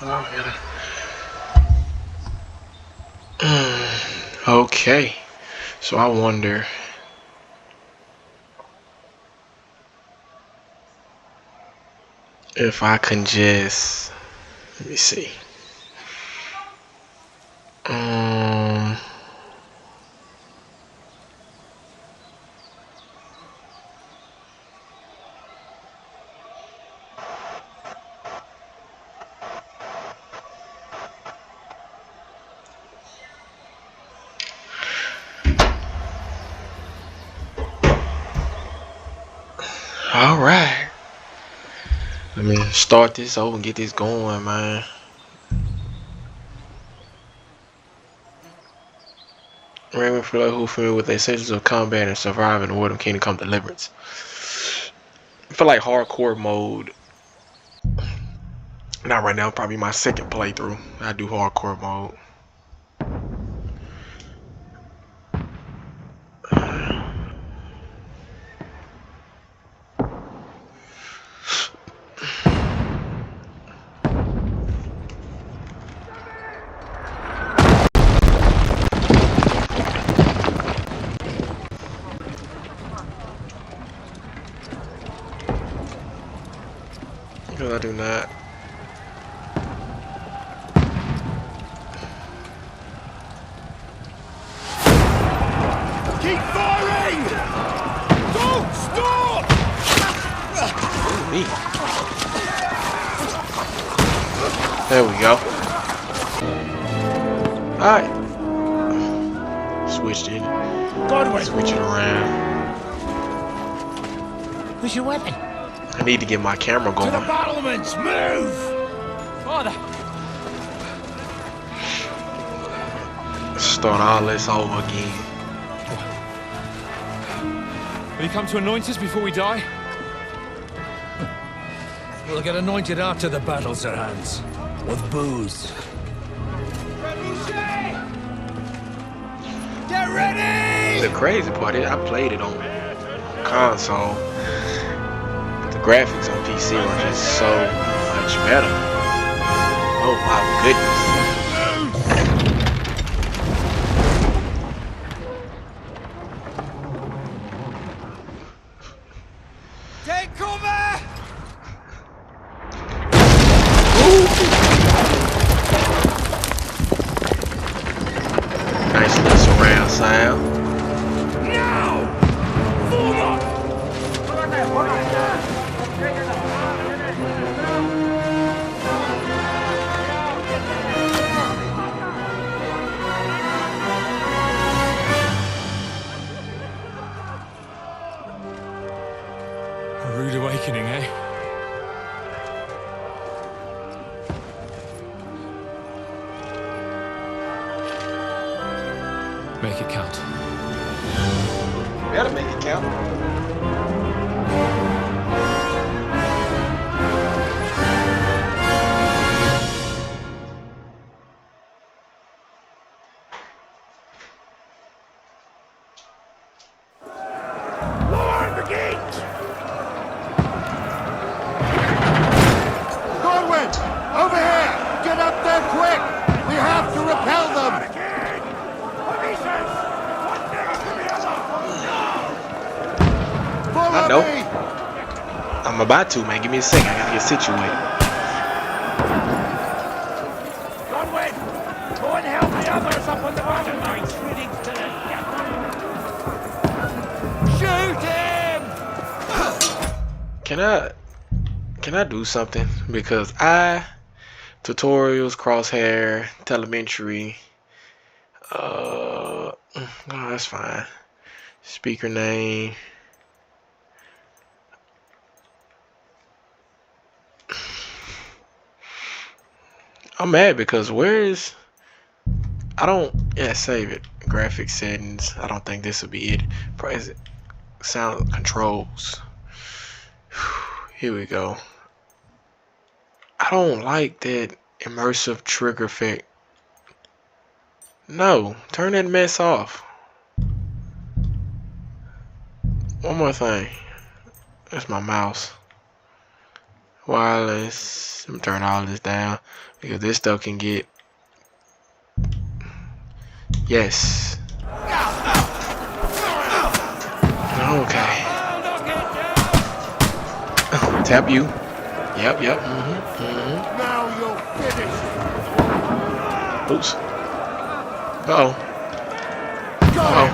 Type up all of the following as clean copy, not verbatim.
Oh, okay, so I wonder if I can just, let me see. Um, all right. Let me start this over and get this going, man. Raymond for who familiar with the essentials of combat and surviving the world of Kingdom Come Deliverance. I feel like hardcore mode. Not right now, probably my second playthrough. I do hardcore mode. Because I do not. Keep firing! Don't stop! Me. There we go. Alright. Switched it. Godwin! Switch it around. Where's your weapon? I need to get my camera To the going. battlements! Move! Father! Start all this over again. Will you come to anoint us before we die? We'll get anointed after the battles are hands. With booze. Get ready! The crazy part is I played it on console. But the graphics on PC are just so much better. Oh my goodness. Take cover! Nice little surround sound. Now! Forward! A rude awakening, eh? Make it count. Better make it count. Lower the gate! Godwin! Over here! Get up there quick! We have to repel them! I know. I'm about to, man. Give me a second. I gotta get situated. Godwin! Go and help the others up on the battle lines! Shoot him! Can I do something? Because tutorials, crosshair, telemetry, oh, that's fine. Speaker name. I'm mad because save it. Graphic settings. I don't think this will be it. Press sound controls. Here we go. I don't like that immersive trigger effect. No, turn that mess off. One more thing. That's my mouse. Wireless. Let me turn all this down. Because this stuff can get. Yes. Okay. Tap you. Yep. Now you're finished. Oops. Uh-oh. Got him.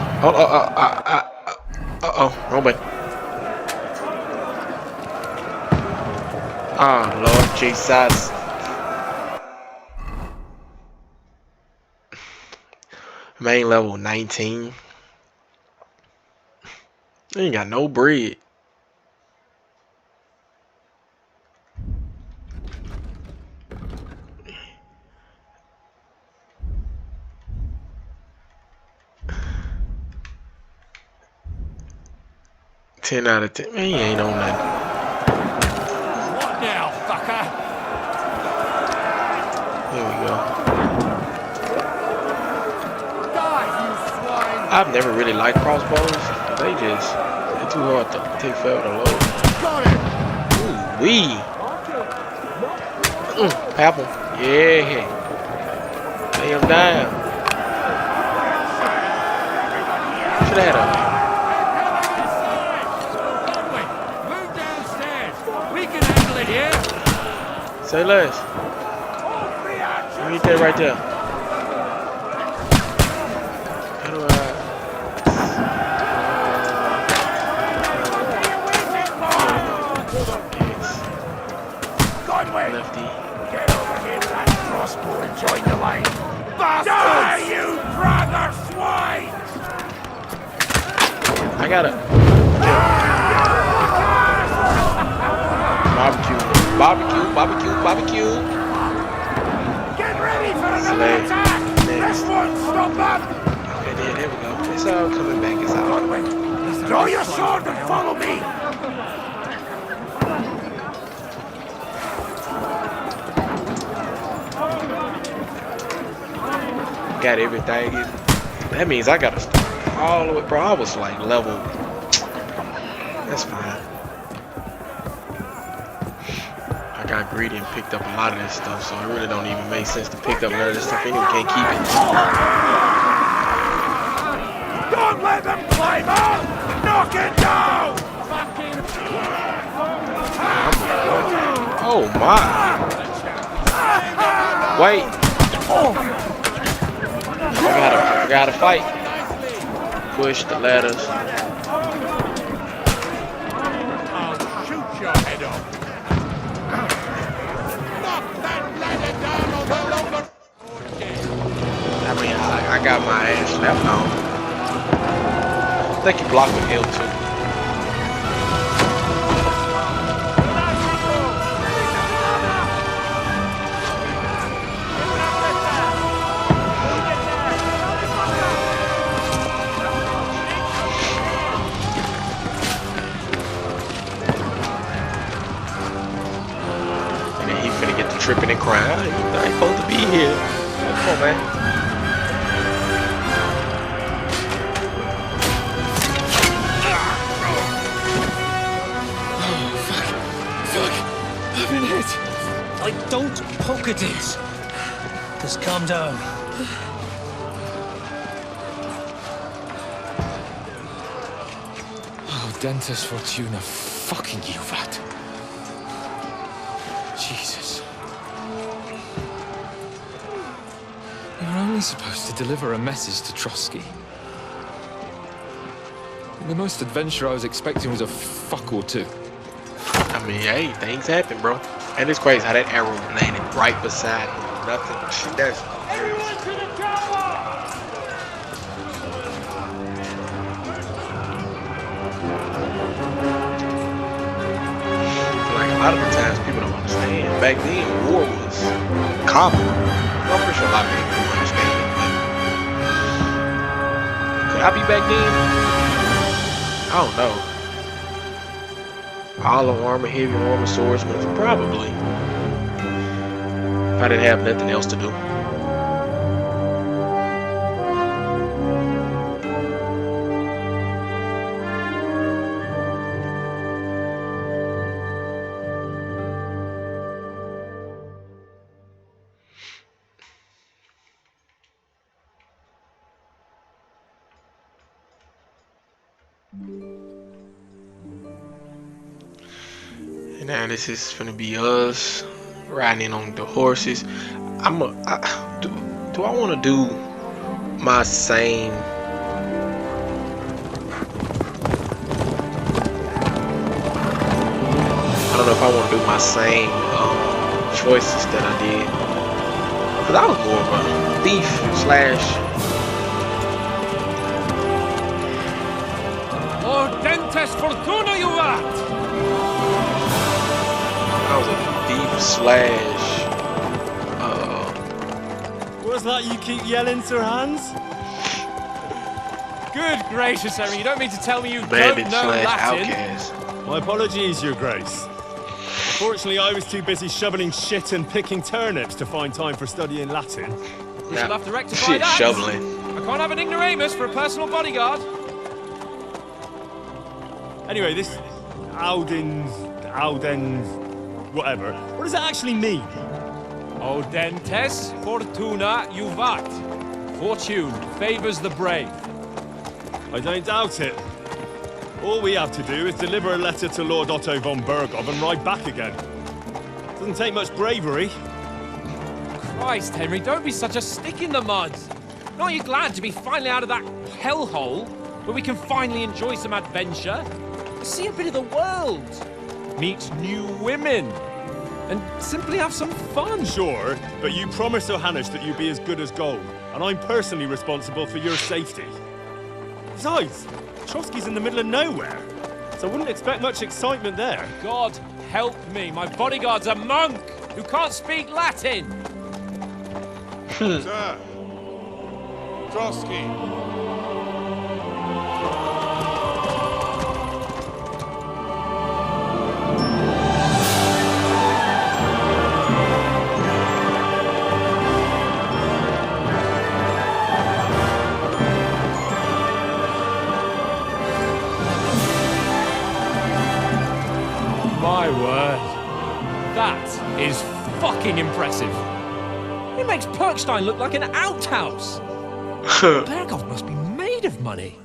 Uh-oh. Wrong button. Oh, Lord Jesus. Main level 19. Ain't got no bread. Ten out of 10. Man, he ain't on nothing. What now, fucker? Here we go. Die, you swine. I've never really liked crossbows. They're too hard to take forever to load. Got him. Ooh, wee. Apple. Yeah. Lay him down. Should have had a. Move downstairs. We can handle it here. Say less. Meet that right there. How do I? Lefty. Get over here to that crossbow and join the line. Bastards! Die, you brother swine! I got it. Barbecue. Get ready for another Slay. attack! Next. This one, stop that! Okay, there we go. It's all coming back. It's all. Draw your sword and follow me! Got everything. That means I gotta start all the way, bro. I was like level. That's fine. I got greedy and picked up a lot of this stuff, so it really don't even make sense to pick up none of this stuff anyway. Can't keep it. Don't let them climb up! Knock it down! Oh my! Wait! I gotta fight. Push the ladders. I'll shoot your head off! Knock that ladder down or the lumber... I mean, I got my ass slapped on. I think you block with L2. Tripping and crying. I ain't supposed to be here. Come on, man. Fuck. I've been hit. Like, don't poke at it. Just calm down. Oh, Dentist Fortuna, fucking you, vat. Jesus. You were only supposed to deliver a message to Trotsky. The most adventure I was expecting was a fuck or two. I mean, hey, things happen, bro. And it's crazy how that arrow landed right beside him. Nothing. That's Everyone to the tower! like a lot of the times people don't understand. Back then, war was common. Well, I'm pretty sure a lot of people don't understand it. But could I be back then? I don't know. All armor, heavy armor, swordsmen, probably. If I didn't have nothing else to do. Now this is gonna be us riding in on the horses. Do I want to do my same? I don't know if I want to do my same choices that I did, because I was more of a thief slash. Ordentes fortuna juvat! I was a thief slash. What's that you keep yelling, Sir Hans? Good gracious, Henry, you don't mean to tell me you Bandit don't know slash Latin? outcast. My apologies, Your Grace. Unfortunately, I was too busy shoveling shit and picking turnips to find time for studying Latin. We shall have to rectify Shit, that. shoveling. I can't have an ignoramus for a personal bodyguard. Anyway, this Audens, whatever. What does that actually mean? Audentes fortuna juvat. Fortune favors the brave. I don't doubt it. All we have to do is deliver a letter to Lord Otto von Bergov and ride back again. Doesn't take much bravery. Christ, Henry, don't be such a stick in the mud. Aren't you glad to be finally out of that hellhole where we can finally enjoy some adventure? See a bit of the world. Meet new women. And simply have some fun. Sure, but you promised Johannes that you'd be as good as gold, and I'm personally responsible for your safety. Besides, Trotsky's in the middle of nowhere, so I wouldn't expect much excitement there. God help me, my bodyguard's a monk who can't speak Latin. Sir! Trotsky! My word. That is fucking impressive. It makes Perkstein look like an outhouse. Bergov must be made of money.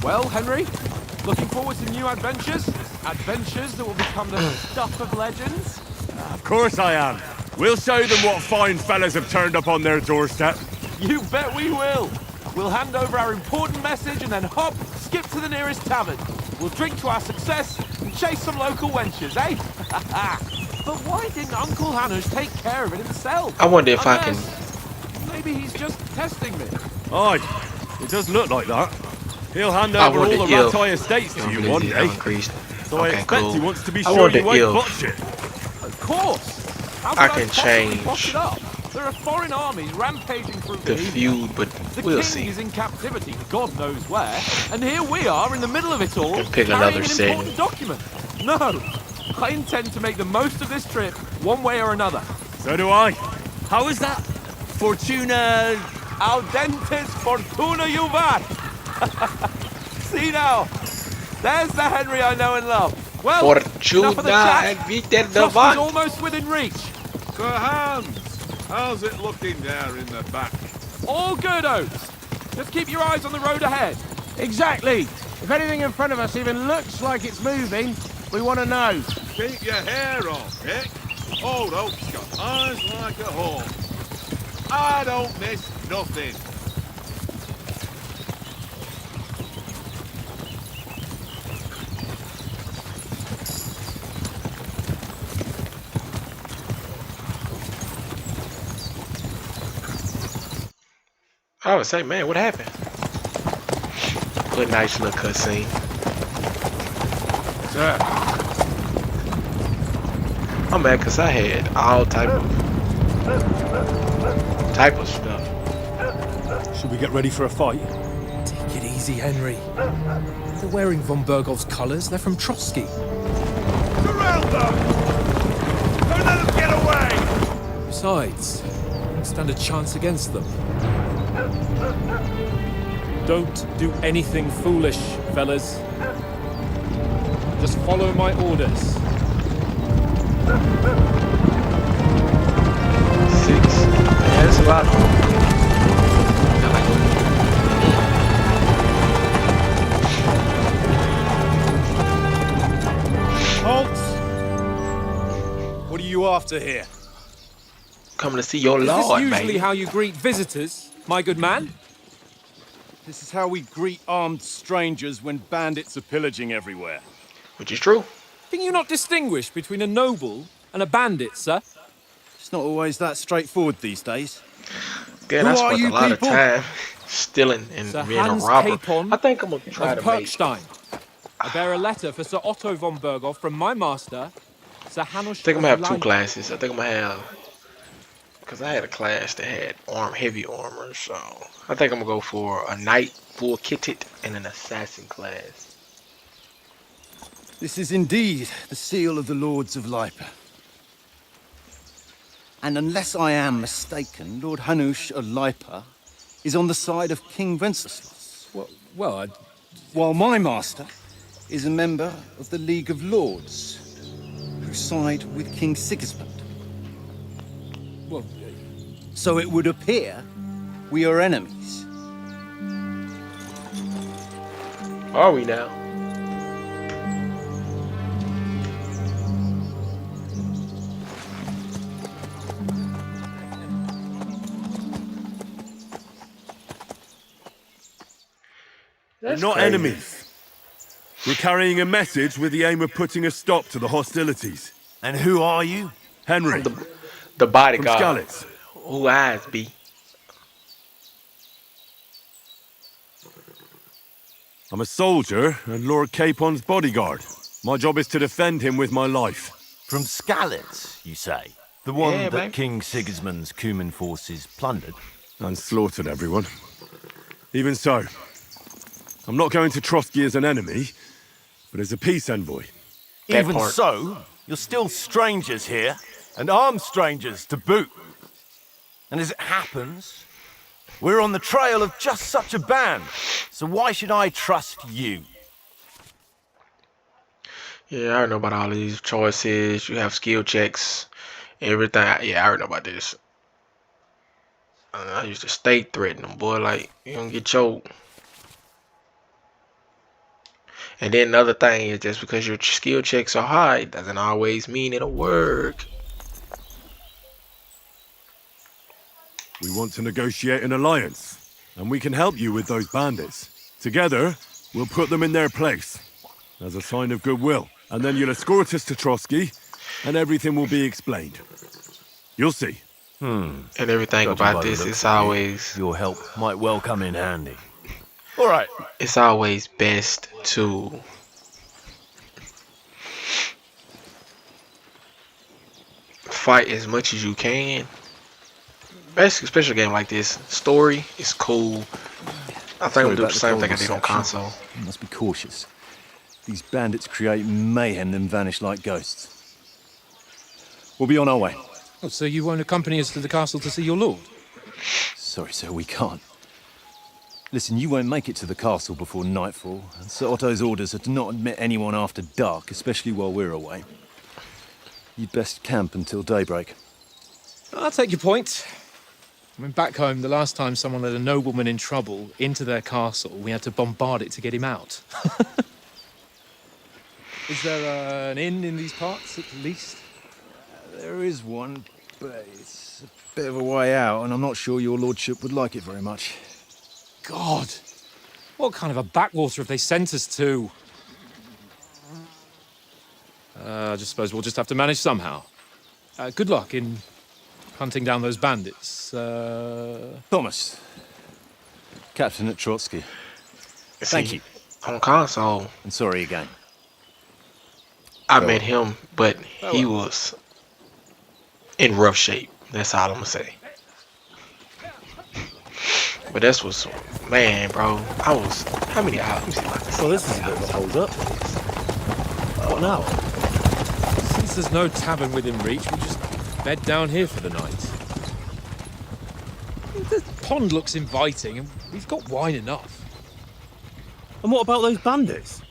Well, Henry, looking forward to new adventures? Adventures that will become the stuff of legends? Of course I am. We'll show them what fine fellas have turned up on their doorstep. You bet we will. We'll hand over our important message and then hop, skip to the nearest tavern. We'll drink to our success and chase some local wenches, eh? But why didn't Uncle Hanush take care of it himself? I wonder if I can. Maybe he's just testing me. Aye, it does look like that. He'll hand I over all wonder the if- Ratai estates to you one day. Increased. So I Okay, expect cool. he wants to be I sure wonder you won't if- botch it. Of course. How I could can possibly change botch it up? There are foreign armies rampaging through the Bohemia. feud, but The we'll king see. is in captivity, God knows where, and here we are in the middle of it all, Can pick carrying another an setting. important document. No, I intend to make the most of this trip, one way or another. So do I. How is that? Fortuna... Audentes fortuna juvat. See now, there's the Henry I know and love. Well, Fortuna enough of the chat. and Viter Trotsky's Devant. almost within reach. Sir Hans! How's it looking there in the back? All good, Oates. Just keep your eyes on the road ahead. Exactly. If anything in front of us even looks like it's moving, we want to know. Keep your hair on, Dick. Old Oak's got eyes like a hawk. I don't miss nothing. I would say, man, what happened? Good, nice little cutscene. Sir, I'm mad because I had all type of stuff. Should we get ready for a fight? Take it easy, Henry. They're wearing von Bergov's colours. They're from Trotsky. surround them! Don't let them get away! Besides, Don't stand a chance against them. Don't do anything foolish, fellas. Just follow my orders. 6. Yeah, that's a lot. I like Halt! What are you after here? coming to see your Is this lord, usually baby. how you greet visitors, my good man? This is how we greet armed strangers when bandits are pillaging everywhere. Which is true. Can you not distinguish between a noble and a bandit, sir? It's not always that straightforward these days. Again, Who I are spent a you lot people? of time stealing and Sir being Hans a robber. Capon I think I'm gonna try of to make. Perkstein. I bear a letter for Sir Otto von Berghoff from my master, Sir Hanush I think I'm gonna have of 2 Leiden. classes. I think I'm gonna have, because I had a class that had heavy armor, so I think I'm gonna go for a knight full kitted and an assassin class. This is indeed the seal of the Lords of Lipa. And unless I am mistaken, Lord Hanush of Lipa is on the side of King Wenceslas, Well, while my master is a member of the League of Lords, who side with King Sigismund. well, So it would appear we are enemies. Are we now? We're That's not crazy. enemies. We're carrying a message with the aim of putting a stop to the hostilities. And who are you? Henry, The from bodyguard. Skalitz. Who eyes be? I'm a soldier and Lord Capon's bodyguard. My job is to defend him with my life. From Skalitz, you say? The one Yeah, that babe. King Sigismund's Cuman forces plundered? And slaughtered everyone. Even so, I'm not going to Trotsky as an enemy, but as a peace envoy. That Even part. so, you're still strangers here, and armed strangers to boot. And as it happens, we're on the trail of just such a band, so why should I trust you? Yeah, I already know about all these choices. You have skill checks, everything. Yeah, I already know about this. I used to stay threaten them, boy. Like, you don't get choked. And then another thing is just because your skill checks are high doesn't always mean it'll work. We want to negotiate an alliance, and we can help you with those bandits. Together, we'll put them in their place, as a sign of goodwill. And then you'll escort us to Trotsky, and everything will be explained. You'll see. And everything Judging about by the this, looks it's of you, always your help might well come in handy. All right, it's always best to fight as much as you can. Basically, especially a game like this, story is cool. I think I'm gonna do the same thing I did on console. You must be cautious. These bandits create mayhem, then vanish like ghosts. We'll be on our way. oh, so you won't accompany us to the castle to see your lord? Sorry, sir, we can't. Listen, you won't make it to the castle before nightfall, and Sir Otto's orders are to not admit anyone after dark, especially while we're away. You'd best camp until daybreak. I'll take your point. I mean, back home, the last time someone let a nobleman in trouble into their castle, we had to bombard it to get him out. Is there an inn in these parts, at least? There is one, but it's a bit of a way out, and I'm not sure your lordship would like it very much. God! What kind of a backwater have they sent us to? I just suppose we'll just have to manage somehow. Good luck in hunting down those bandits. Thomas, captain at Trotsky, Thank you. On console, and sorry again. I met him, but he was in rough shape. That's all I'm gonna say. But that's what's, man, bro. I was, how many hours? Let me see if I can see. Well, this is a bit of a hold-up. What now? Since there's no tavern within reach, we'll just bed down here for the night. pond looks inviting, and we've got wine enough. And what about those bandits?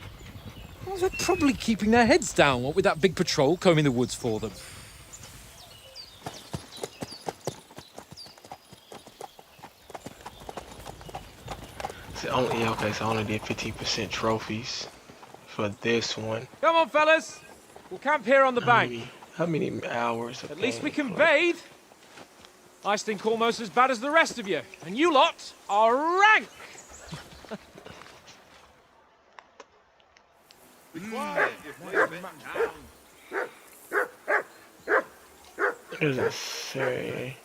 Well, they're probably keeping their heads down, what with that big patrol combing the woods for them. Okay, so I only did 15% trophies for this one. Come on, fellas. We'll camp here on the bank. How many hours? At least we can bathe. I stink almost as bad as the rest of you. And you lot are rank. Be quiet, you flea-bitten hound. What does it say?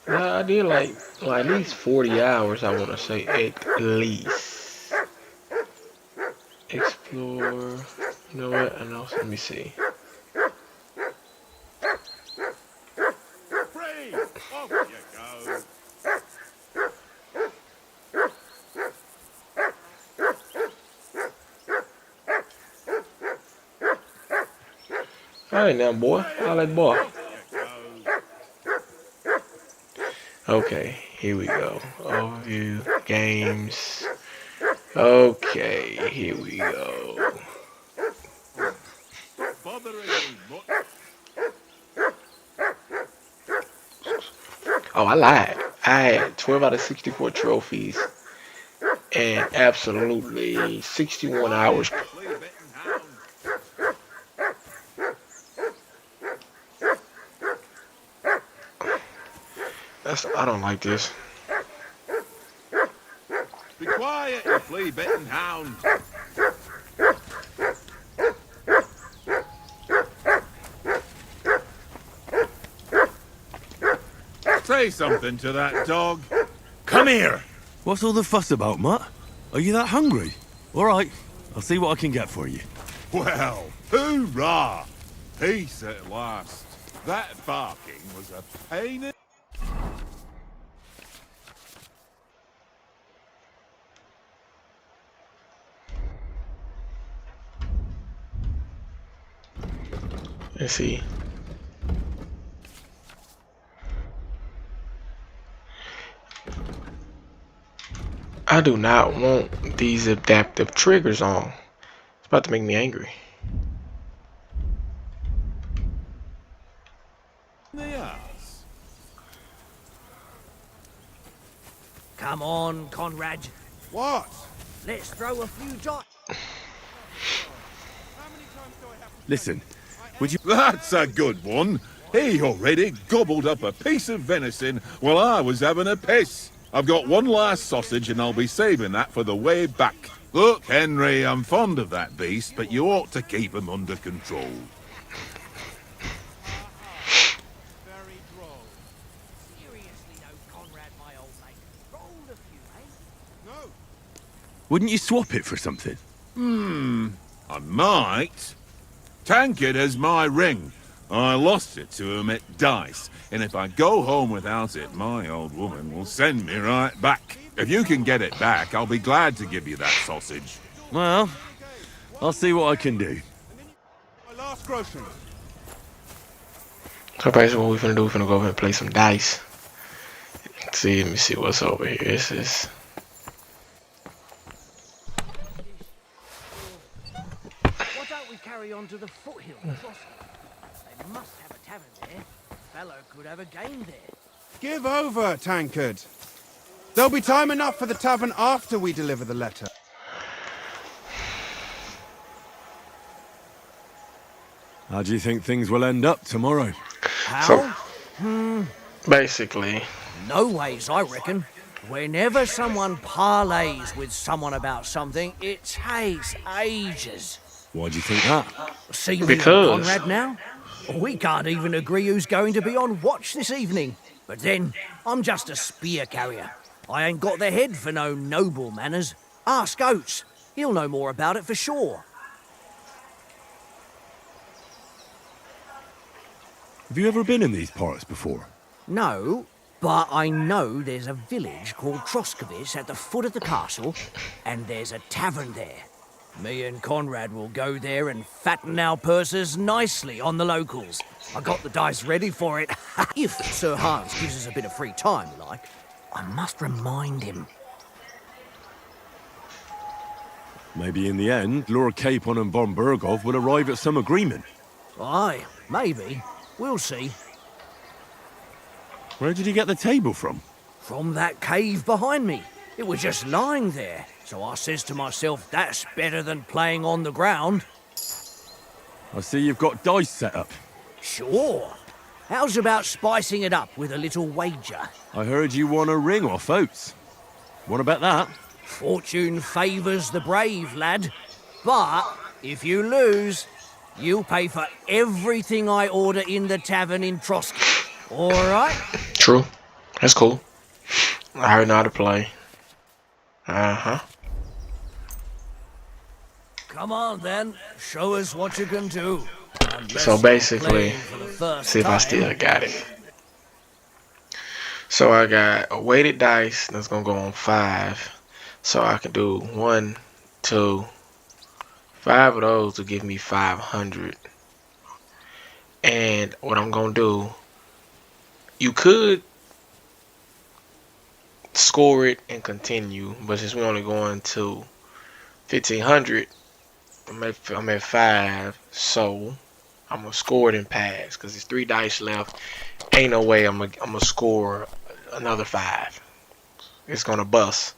I did like at least 40 hours, I want to say, at least. Explore. You know what? And also, let me see. Free! Off you go. All right now, boy. I like boy. Okay, here we go. Overview, games. Okay, here we go. Bothering me much? Oh, I lied. I had 12 out of 64 trophies and absolutely 61 hours. Flea-bitten hound. I don't like this. Be quiet, you flea-bitten hound. Say something to that dog. Come here! What's all the fuss about, Mutt? Are you that hungry? All right, I'll see what I can get for you. Well, hoorah! Peace at last. That barking was a pain in... Let's see. I do not want these adaptive triggers on. It's about to make me angry. the ass. Come on, Conrad. What? Let's throw a few dots. Listen, would you... That's a good one. He already gobbled up a piece of venison while I was having a piss. I've got one last sausage and I'll be saving that for the way back. Look, Henry, I'm fond of that beast, but you ought to keep him under control. Very droll. Seriously though, Conrad, my old mate. Rolled a few, eh? No. Wouldn't you swap it for something? I might. Tankard has my ring. I lost it to him at dice, and if I go home without it, my old woman will send me right back. If you can get it back, I'll be glad to give you that sausage. Well, I'll see what I can do. My last grocery. So basically what we're gonna do, we're gonna go over and play some dice. See, let me see what's over here. This is... Why don't we carry on to the foothill crossing? They must have a tavern there. Fellow could have a game there. Give over, Tankard. There'll be time enough for the tavern after we deliver the letter. How do you think things will end up tomorrow? How? Basically, No ways, I reckon. Whenever someone parleys with someone about something, it takes ages. Why do you think that? See me Because- and Conrad now? We can't even agree who's going to be on watch this evening. But then, I'm just a spear carrier. I ain't got the head for no noble manners. Ask Oates. He'll know more about it for sure. Have you ever been in these parts before? No, but I know there's a village called Troskovitz at the foot of the castle, and there's a tavern there. Me and Conrad will go there and fatten our purses nicely on the locals. I got the dice ready for it. If Sir Hans gives us a bit of free time, like, I must remind him. Maybe in the end, Lord Capon and von Bergov will arrive at some agreement. Aye, maybe. We'll see. Where did he get the table from? From that cave behind me. It was just lying there. So I says to myself, that's better than playing on the ground. I see you've got dice set up. Sure. How's about spicing it up with a little wager? I heard you won a ring off Oates. What about that? Fortune favours the brave, lad. But if you lose, you'll pay for everything I order in the tavern in Trotsky. All right? True. That's cool. I already know how to play. Uh-huh. Come on, then. Show us what you can do. So basically, see if I still got it. So I got a weighted dice that's gonna go on 5. So I can do 1, 2, 5 of those will give me 500. And what I'm gonna do, you could score it and continue, but since we're only going to 1500, I'm at 5, so I'm gonna score it and pass because there's 3 dice left. Ain't no way I'm gonna score another 5. It's gonna bust.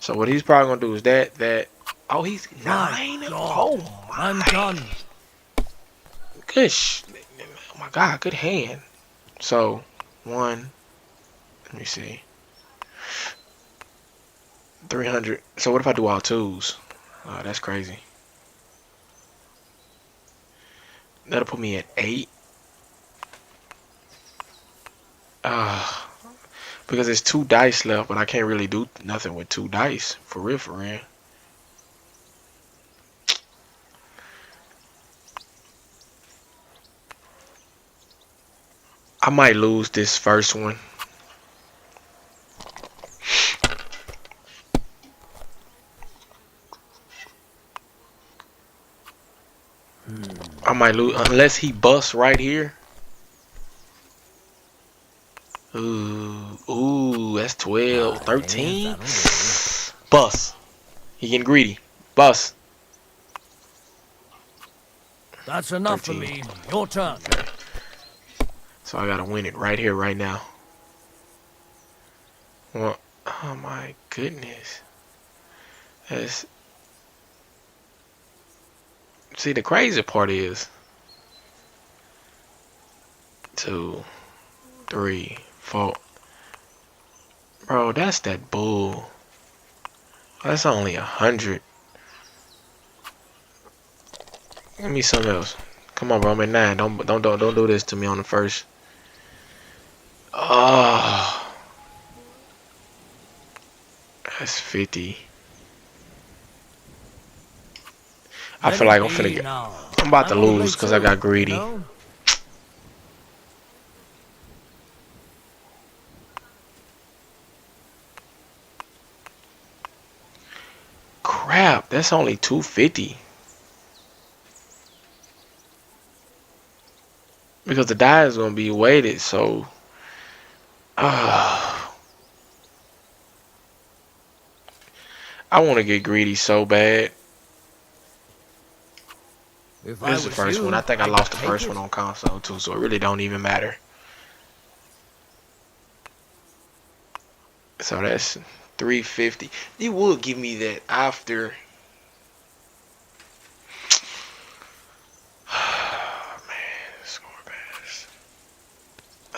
So what he's probably gonna do is that. Oh, he's 9. Oh my! I'm done. Good. Oh my God, good hand. So 1. Let me see. 300. So what if I do all 2s? Oh, that's crazy. That'll put me at 8. Because there's 2 dice left, but I can't really do nothing with 2 dice. For real, for real. I might lose this first one. I might lose unless he busts right here. Ooh, that's 12, 13. Bust. He getting greedy. Bust. That's enough 13. for me. Your turn. Okay. So I gotta win it right here, right now. Well, oh my goodness. That's... See, the crazy part is 2, 3, 4. Bro, that's that bull. That's only 100. Give me something else. Come on, bro. I'm at 9. Don't do this to me on the first. Oh, that's 50. I feel like I'm finna get. I'm about to lose because I got greedy. Crap, that's only 250. Because the die is gonna be weighted, so I want to get greedy so bad. This is the first one. I think I lost the first one on console too, so it really don't even matter. So that's 350. You would give me that after. Man, score pass.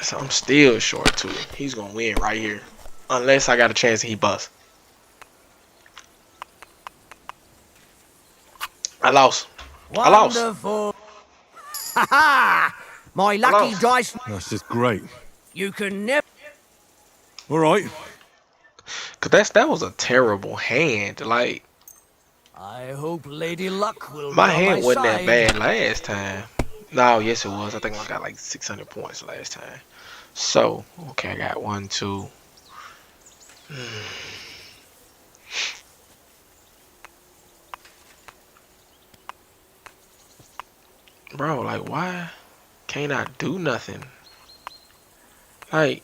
So I'm still short to it. He's gonna win right here, unless I got a chance that he busts. I lost. I lost. Wonderful. Ha ha! My lucky dice. That's just great. You can never. All right. Cause that was a terrible hand. Like, I hope Lady Luck will. my hand wasn't that bad last time. No, yes it was. I think I got like 600 points last time. So okay, I got 1, 2. Bro, like, why can't I do nothing? Like,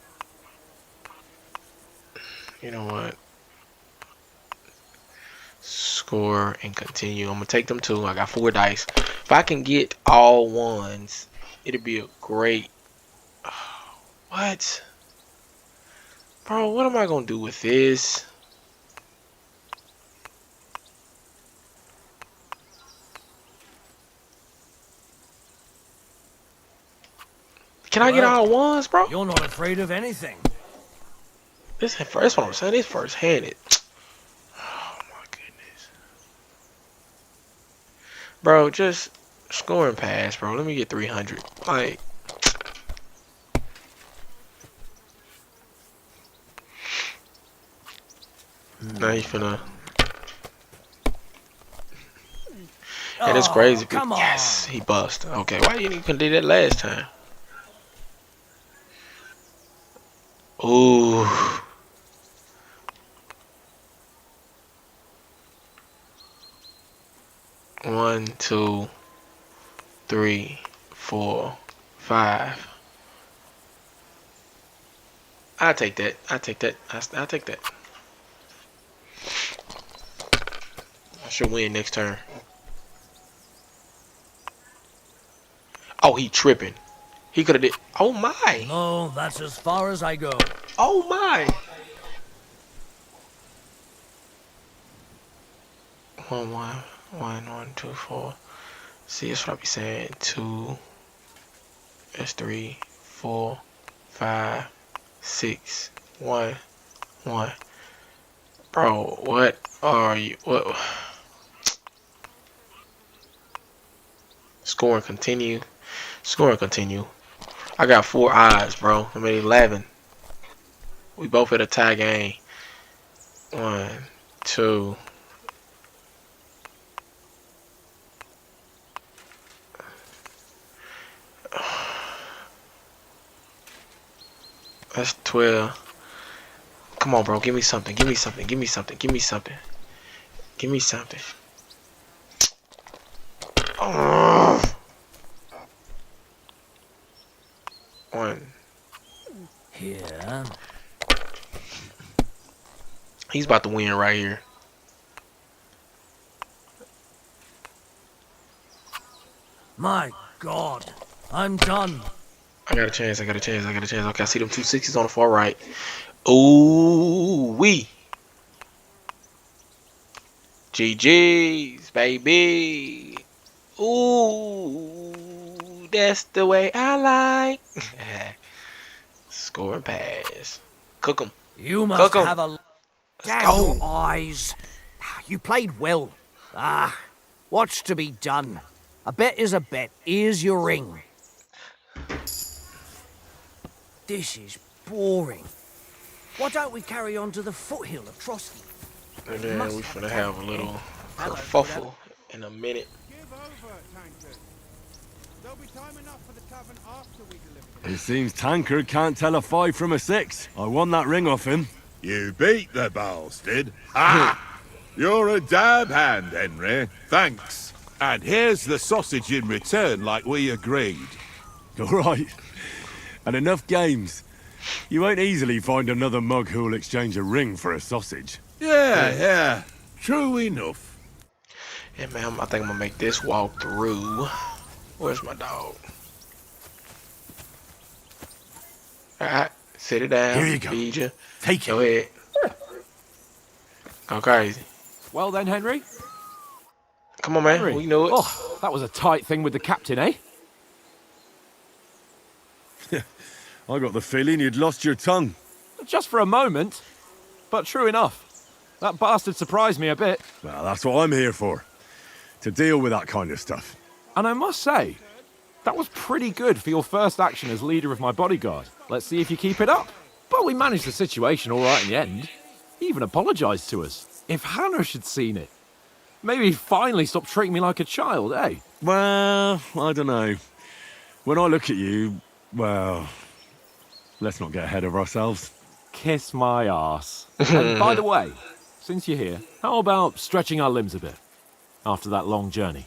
you know what? Score and continue. I'm gonna take them two. I got 4 dice. If I can get all ones, it'll be a great. What? Bro, what am I gonna do with this? Can I get all ones, bro? You're not afraid of anything. This is first one I'm saying. This first handed. Oh my goodness. Bro, just scoring pass, bro. Let me get 300. Like, now you finna. And it's crazy. Come on. Yes, he bust. Okay, why you couldn't do that last time? Ooh. One, 2, 3, 4, 5. I take that. I take that. I take that. I should win next turn. Oh, he tripping. He could have did. Oh my. No, that's as far as I go. Oh my. 1, 1, 1, 1, 2, 4. See, that's what I be saying. 2. That's 3, 4, 5, 6. 1, 1. Bro, what are you? What? Score and continue. Score and continue. I got 4 odds, bro. I made 11. We both at a tie game. 1, 2. That's 12. Come on, bro. Give me something. Give me something. Give me something. Give me something. Give me something. Oh. 1. Here. He's about to win right here. My God, I'm done. I got a chance. I got a chance. I got a chance. Okay, I see them 2 6s on the far right. Ooh wee. GG's, baby. Ooh, that's the way I like. Score and pass. Cook 'em. You must Cook 'em. have a damn go. your eyes. You played well. What's to be done? A bet is a bet. Here's your ring. This is boring. Why don't we carry on to the foothill of Trotsky? And then we finna have a little kerfuffle in a minute. Give over, Tankard. There'll be time enough for the tavern after we deliver. It seems Tankard can't tell a 5 from a 6. I won that ring off him. You beat the bastard. Ha! You're a dab hand, Henry. Thanks. And here's the sausage in return, like we agreed. All right. And enough games. You won't easily find another mug who'll exchange a ring for a sausage. Yeah. True enough. Yeah, man, I think I'm gonna make this walk through. Where's my dog? Alright, sit it down. Here you go. Feed you. Take Go it. ahead. Go crazy. Well then, Henry. Come on, man. Henry. We know it. Oh, that was a tight thing with the captain, eh? I got the feeling you'd lost your tongue. Just for a moment. But true enough. That bastard surprised me a bit. Well, that's what I'm here for. To deal with that kind of stuff. And I must say, that was pretty good for your first action as leader of my bodyguard. Let's see if you keep it up. But we managed the situation all right in the end. He even apologised to us. If Hannah had seen it, maybe he'd finally stop treating me like a child, eh? Well, I don't know. When I look at you, well, let's not get ahead of ourselves. Kiss my arse. And by the way, since you're here, how about stretching our limbs a bit after that long journey?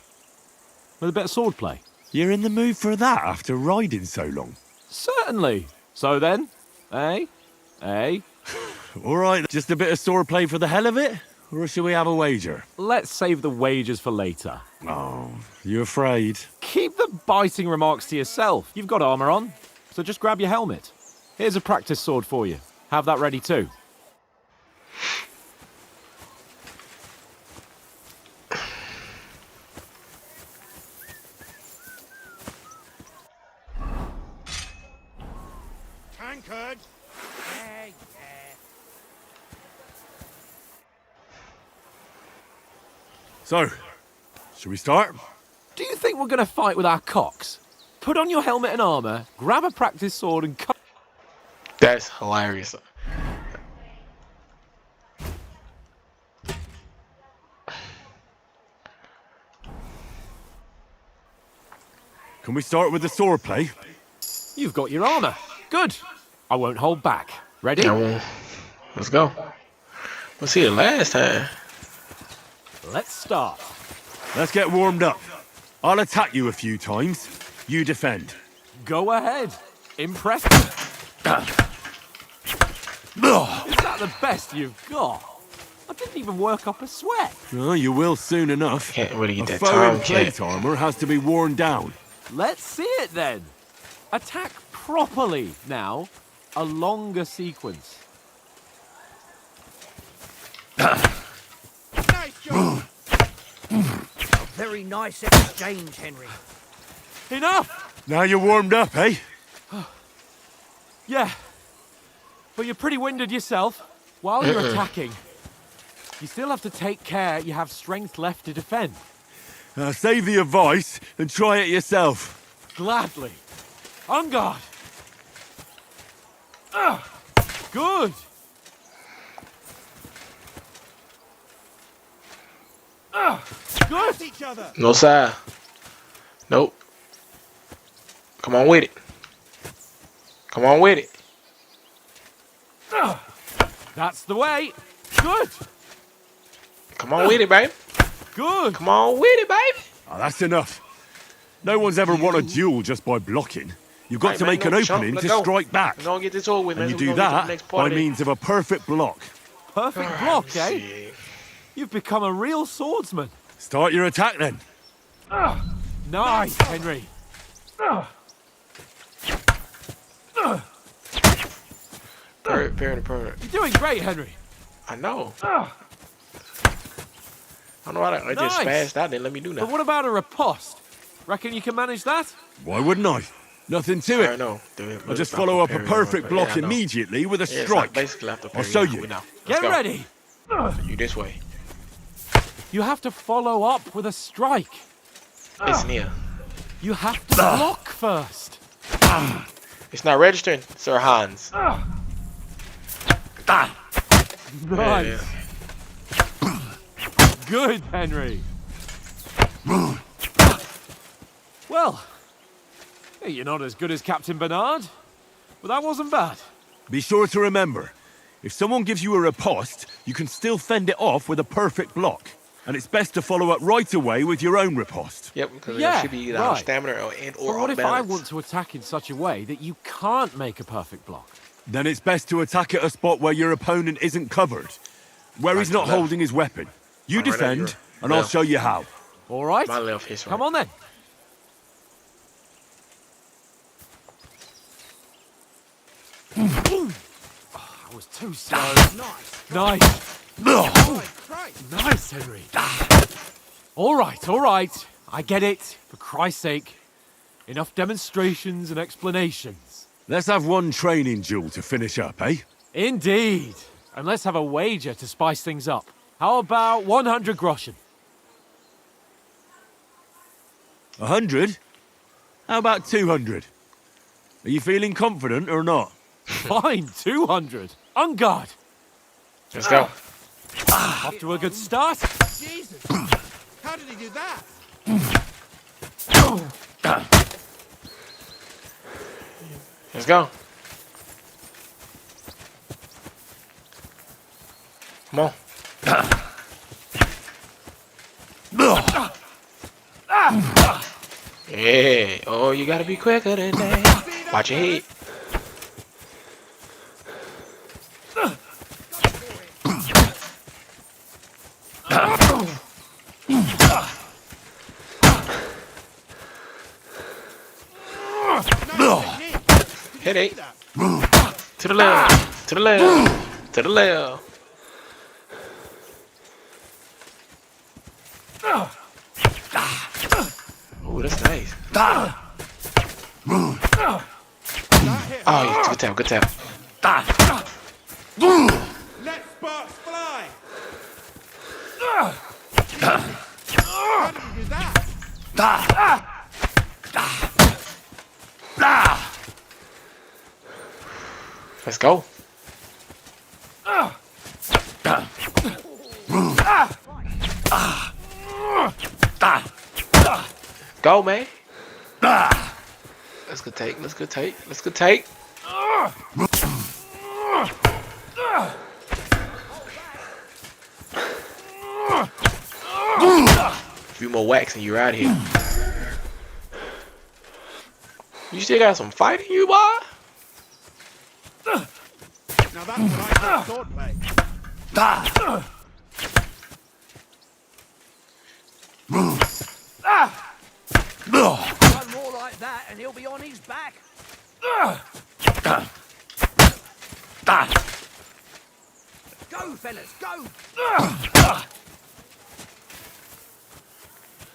With a bit of swordplay? You're in the mood for that after riding so long? Certainly. So then, eh? Eh? All right, just a bit of swordplay for the hell of it? Or should we have a wager? Let's save the wagers for later. Oh, you afraid? Keep the biting remarks to yourself. You've got armor on, so just grab your helmet. Here's a practice sword for you. Have that ready too. Tankard! So, should we start? Do you think we're going to fight with our cocks? Put on your helmet and armor, grab a practice sword and cut. That's hilarious. Can we start with the swordplay? You've got your armor. Good. I won't hold back. Ready? Yeah, well, let's go. We'll see it last time. Let's start. Let's get warmed up. I'll attack you a few times. You defend. Go ahead. Impressive. Is that the best you've got? I didn't even work up a sweat. Oh, you will soon enough. Can't really get A that foe time, in plate can't. armor has to be worn down. Let's see it then. Attack properly now. A longer sequence. Nice job! A very nice exchange, Henry. Enough! Now you're warmed up, eh? Yeah. But you're pretty winded yourself. While you're attacking, you still have to take care you have strength left to defend. Save the advice and try it yourself. Gladly. On guard. Good. Good. Each other! No side. Nope. Come on with it. Come on with it. That's the way. Good. Come on with it, baby. Good. Come on with it, baby. Oh, that's enough. No one's ever won a duel just by blocking. You've got Right, to man, make an no, chump, opening let's to go. strike back. We're gonna get this over with, man. And you We're do gonna get to the that next part by of it. means of a perfect block. Perfect block, eh? Shit. You've become a real swordsman. Start your attack then. Nice, Henry. Parry. You're doing great, Henry. I know. I don't know why I just Nice. spazzed out. Didn't let me do But nothing. what about a riposte? Reckon you can manage that? Why wouldn't I? Nothing to I it. know. Dude, I'll just follow up a perfect block immediately with a Yeah, strike. basically, I have to I'll parry. show Yeah, you. we know. Let's Get go. ready. You this way. You have to follow up with a strike. It's near. You have to block first. It's not registering, Sir Hans. Nice. Good, Henry. Well, you're not as good as Captain Bernard, but that wasn't bad. Be sure to remember, if someone gives you a riposte, you can still fend it off with a perfect block. And it's best to follow up right away with your own riposte. Yep, because Yeah, it should be either out of right. stamina or But what off if I balance. want to attack in such a way that you can't make a perfect block? Then it's best to attack at a spot where your opponent isn't covered. Where he's Right, not left. holding his weapon. You Right, defend, your and I'll left. show you how. All right? My left, his right. Come on then. I was too slow. Nice. Nice, Henry. All right. I get it. For Christ's sake. Enough demonstrations and explanations. Let's have one training duel to finish up, eh? Indeed. And let's have a wager to spice things up. How about 100 groschen? 100? How about 200? Are you feeling confident or not? Fine, 200. On guard. Let's go. Off to a good start. Jesus! How did he do that? Let's go. Come on. Yeah. Oh, you gotta be quicker than that. Watch your head. Headache. To the left. To the left. To the left. Oh, that's nice. Oh, good tap, good tap. Let sparks fly! How did you do that? Let's go. Go, man. Let's go take. Let's go take. Let's go take. A few more whacks and you're out of here. You still got some fight in you, boy? Now that's what I call swordplay. One more like that and he'll be on his back. Go, fellas, go!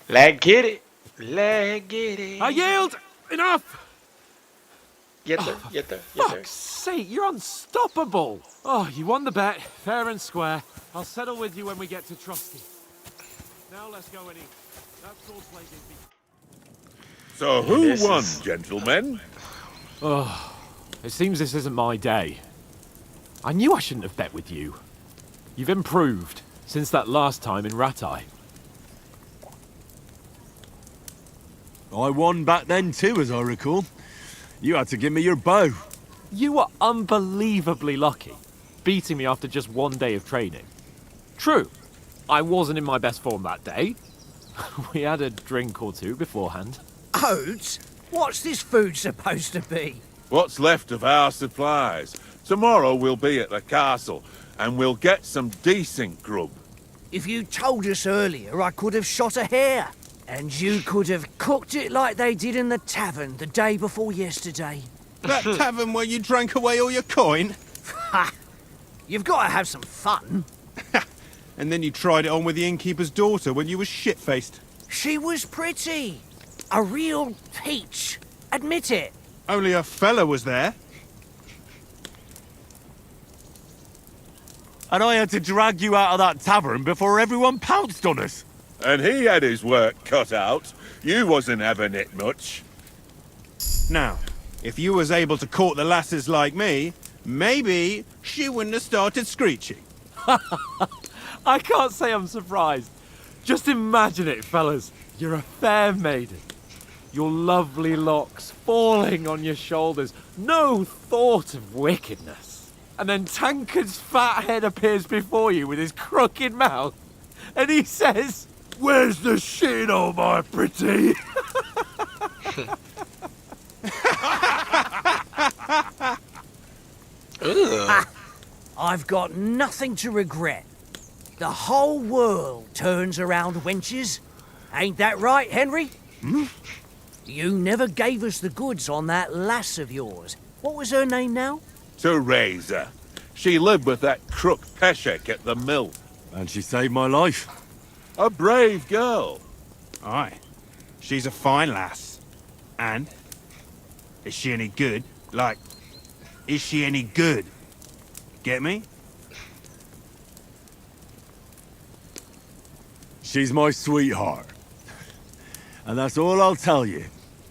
Let's get it. Let's get it. I yield! Enough! Get there, get there, get there. Fuck's sake, you're unstoppable! Oh, you won the bet, fair and square. I'll settle with you when we get to Trusty. Now let's go and eat. That swordplay did me. So who won, gentlemen? Oh, it seems this isn't my day. I knew I shouldn't have bet with you. You've improved since that last time in Ratai. I won back then too, as I recall. You had to give me your bow. You were unbelievably lucky, beating me after just one day of training. True, I wasn't in my best form that day. We had a drink or two beforehand. Oats? What's this food supposed to be? What's left of our supplies. Tomorrow we'll be at the castle, and we'll get some decent grub. If you told us earlier, I could have shot a hare. And you could have cooked it like they did in the tavern the day before yesterday. That tavern where you drank away all your coin? Ha! You've got to have some fun. And then you tried it on with the innkeeper's daughter when you were shit-faced. She was pretty. A real peach. Admit it. Only a fella was there. And I had to drag you out of that tavern before everyone pounced on us. And he had his work cut out. You wasn't having it much. Now, if you was able to court the lasses like me, maybe she wouldn't have started screeching. I can't say I'm surprised. Just imagine it, fellas. You're a fair maiden. Your lovely locks falling on your shoulders. No thought of wickedness. And then Tankard's fat head appears before you with his crooked mouth. And he says, "Where's the shit, oh my pretty?" I've got nothing to regret. The whole world turns around wenches. Ain't that right, Henry? Hmm? You never gave us the goods on that lass of yours. What was her name now? Teresa. She lived with that crook Peshek at the mill. And she saved my life. A brave girl. Aye. She's a fine lass. And? Is she any good? Like, is she any good? Get me? She's my sweetheart. And that's all I'll tell you.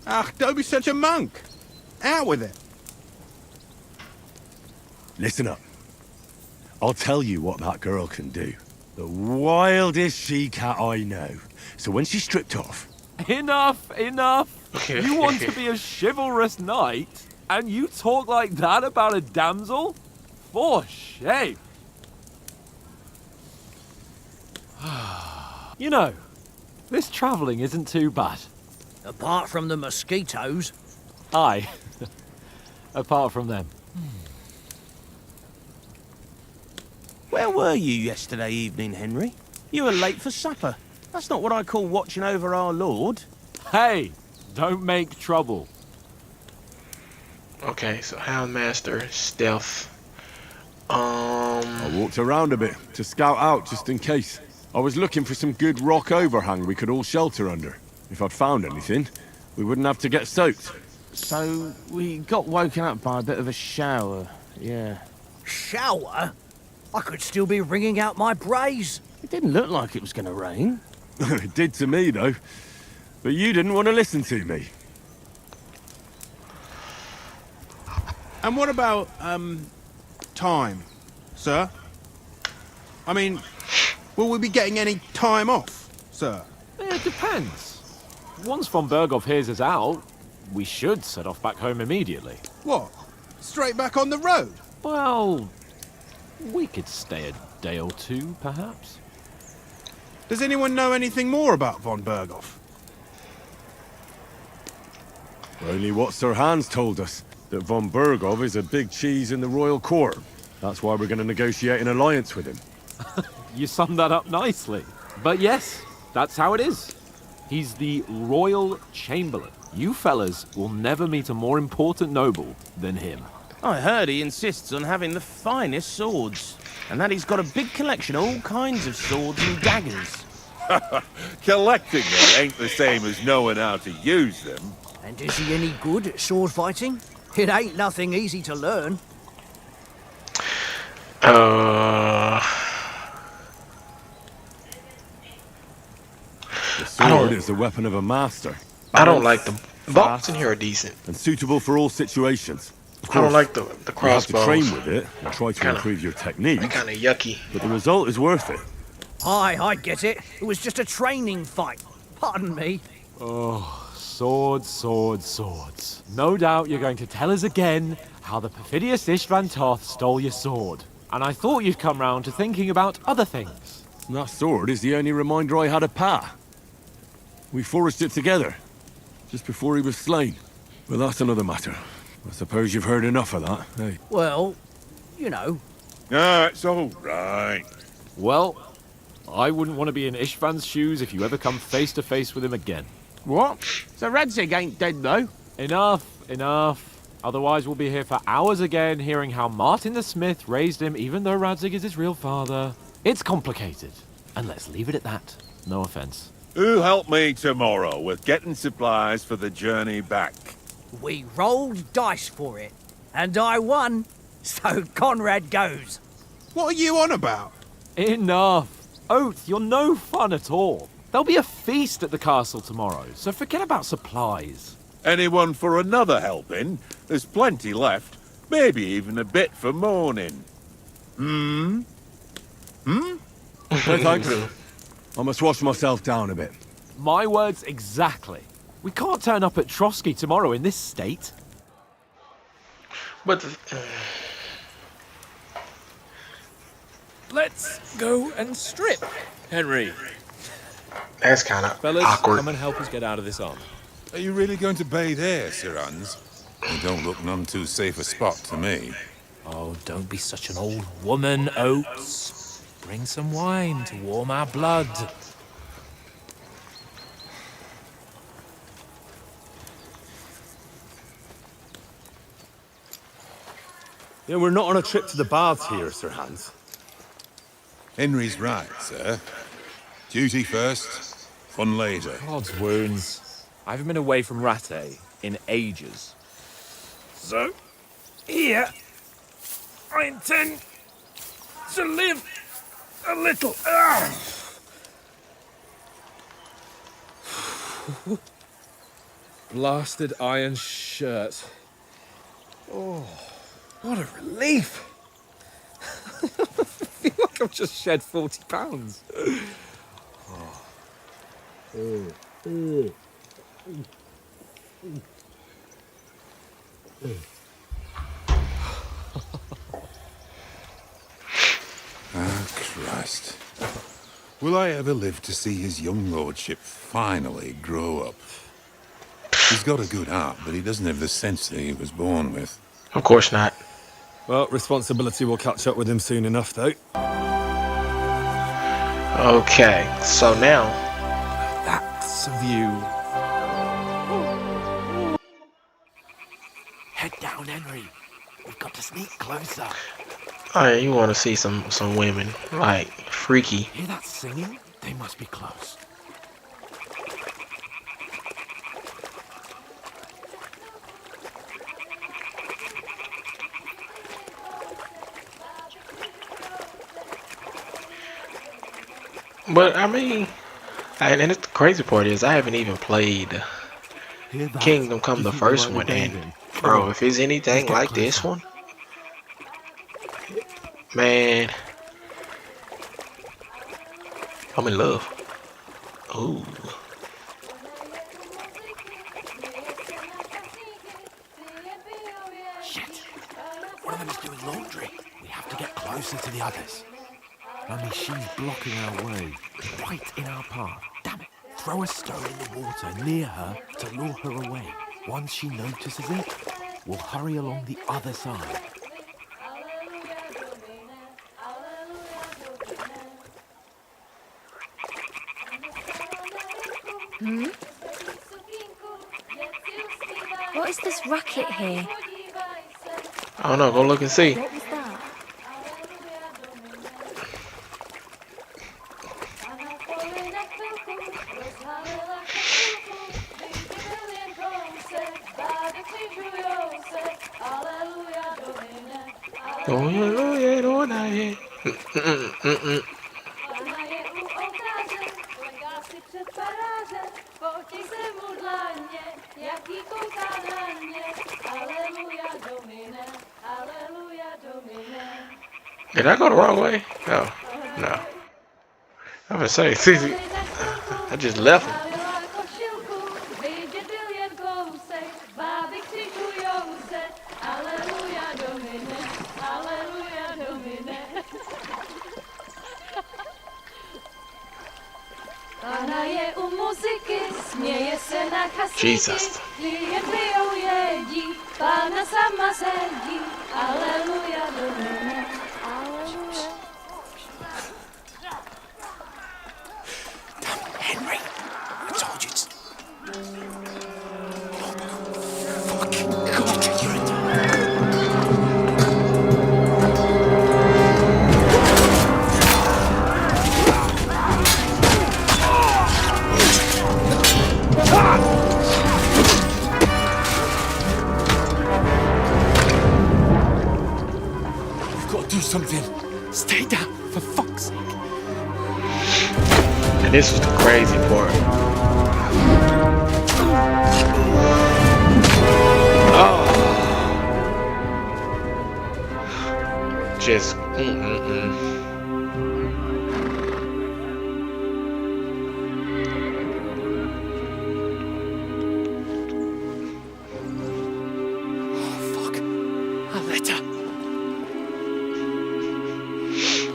Ach, don't be such a monk. Out with it. Listen up. I'll tell you what that girl can do. The wildest she-cat I know. So when she's stripped off... Enough, enough. You want to be a chivalrous knight, and you talk like that about a damsel? For shame. You know, this travelling isn't too bad. Apart from the mosquitoes. Aye. Apart from them. Where were you yesterday evening, Henry? You were late for supper. That's not what I call watching over our Lord. Hey, don't make trouble. Okay, so Houndmaster, stealth. I walked around a bit to scout out just in case. I was looking for some good rock overhang we could all shelter under. If I'd found anything, we wouldn't have to get soaked. So, we got woken up by a bit of a shower, yeah. Shower? I could still be wringing out my brays. It didn't look like it was going to rain. It did to me, though. But you didn't want to listen to me. And what about, time, sir? I mean, will we be getting any time off, sir? It depends. Once von Berghoff hears us out, we should set off back home immediately. What? Straight back on the road? Well, we could stay a day or two, perhaps. Does anyone know anything more about von Berghoff? Only what Sir Hans told us, that von Berghoff is a big cheese in the royal court. That's why we're going to negotiate an alliance with him. You summed that up nicely. But yes, that's how it is. He's the royal chamberlain. You fellas will never meet a more important noble than him. I heard he insists on having the finest swords, and that he's got a big collection of all kinds of swords and daggers. Collecting them ain't the same as knowing how to use them. And is he any good at sword fighting? It ain't nothing easy to learn. The sword is the weapon of a master. I don't like the bolts in here are decent. And suitable for all situations. Of I don't course, like the you have to crossbows. train with it and try to improve your technique. They're kind of yucky. But the result is worth it. Aye, I get it. It was just a training fight. Pardon me. Oh, swords, swords, swords. No doubt you're going to tell us again how the perfidious Istvan Toth stole your sword. And I thought you'd come round to thinking about other things. And that sword is the only reminder I had of Pa. We forged it together, just before he was slain. But that's another matter. I suppose you've heard enough of that, eh? Well, you know. No, it's all right. Well, I wouldn't want to be in Istvan's shoes if you ever come face to face with him again. What? So Radzig ain't dead, though? Enough, enough. Otherwise we'll be here for hours again hearing how Martin the Smith raised him even though Radzig is his real father. It's complicated. And let's leave it at that. No offense. Who'll help me tomorrow with getting supplies for the journey back? We rolled dice for it. And I won. So Conrad goes. What are you on about? Enough. Oath, you're no fun at all. There'll be a feast at the castle tomorrow, so forget about supplies. Anyone for another helping? There's plenty left. Maybe even a bit for morning. No thanks. I must wash myself down a bit. My words exactly. We can't turn up at Trotsky tomorrow in this state. But Let's go and strip, Henry. that's kind of Fellas, awkward. come and help us get out of this armor. Are you really going to bathe here, Sir Hans? You don't look none too safe a spot to me. Oh, don't be such an old woman, Oates. Bring some wine to warm our blood. Yeah, we're not on a trip to the baths here, Sir Hans. Henry's right, sir. Duty first, fun later. God's wounds. I haven't been away from Rattay in ages. So, here, I intend to live a little. Blasted iron shirt. Oh, what a relief! I feel like I've just shed 40 pounds. Ah, Christ. Will I ever live to see his young lordship finally grow up? He's got a good heart, but he doesn't have the sense that he was born with. Of course not. Well, responsibility will catch up with him soon enough, though. Okay, so now That's a view. Head down, Henry. We've got to sneak closer. you want to see some women like freaky. Hear that singing? They must be close. But I mean, and the crazy part is I haven't even played Hear that? Kingdom Come, You the think they first might be one, and bathing? Come bro, on, if it's anything let's get like this closer. one, man, I'm in love. Ooh. Shit. One of them is doing laundry. We have to get closer to the others. Only she's blocking our way, right in our path. Damn it. Throw a stone in the water near her to lure her away. Once she notices it, we'll hurry along the other side. Hmm? What is this racket here? I don't know. Go look and see. What was that? Oh yeah, oh yeah. Did I go the wrong way? No, no. I'm gonna say, I just left him. Jesus. Henry, I told you to... We've got to do something. Stay down, for fuck's sake. And this was the crazy part. Oh. Just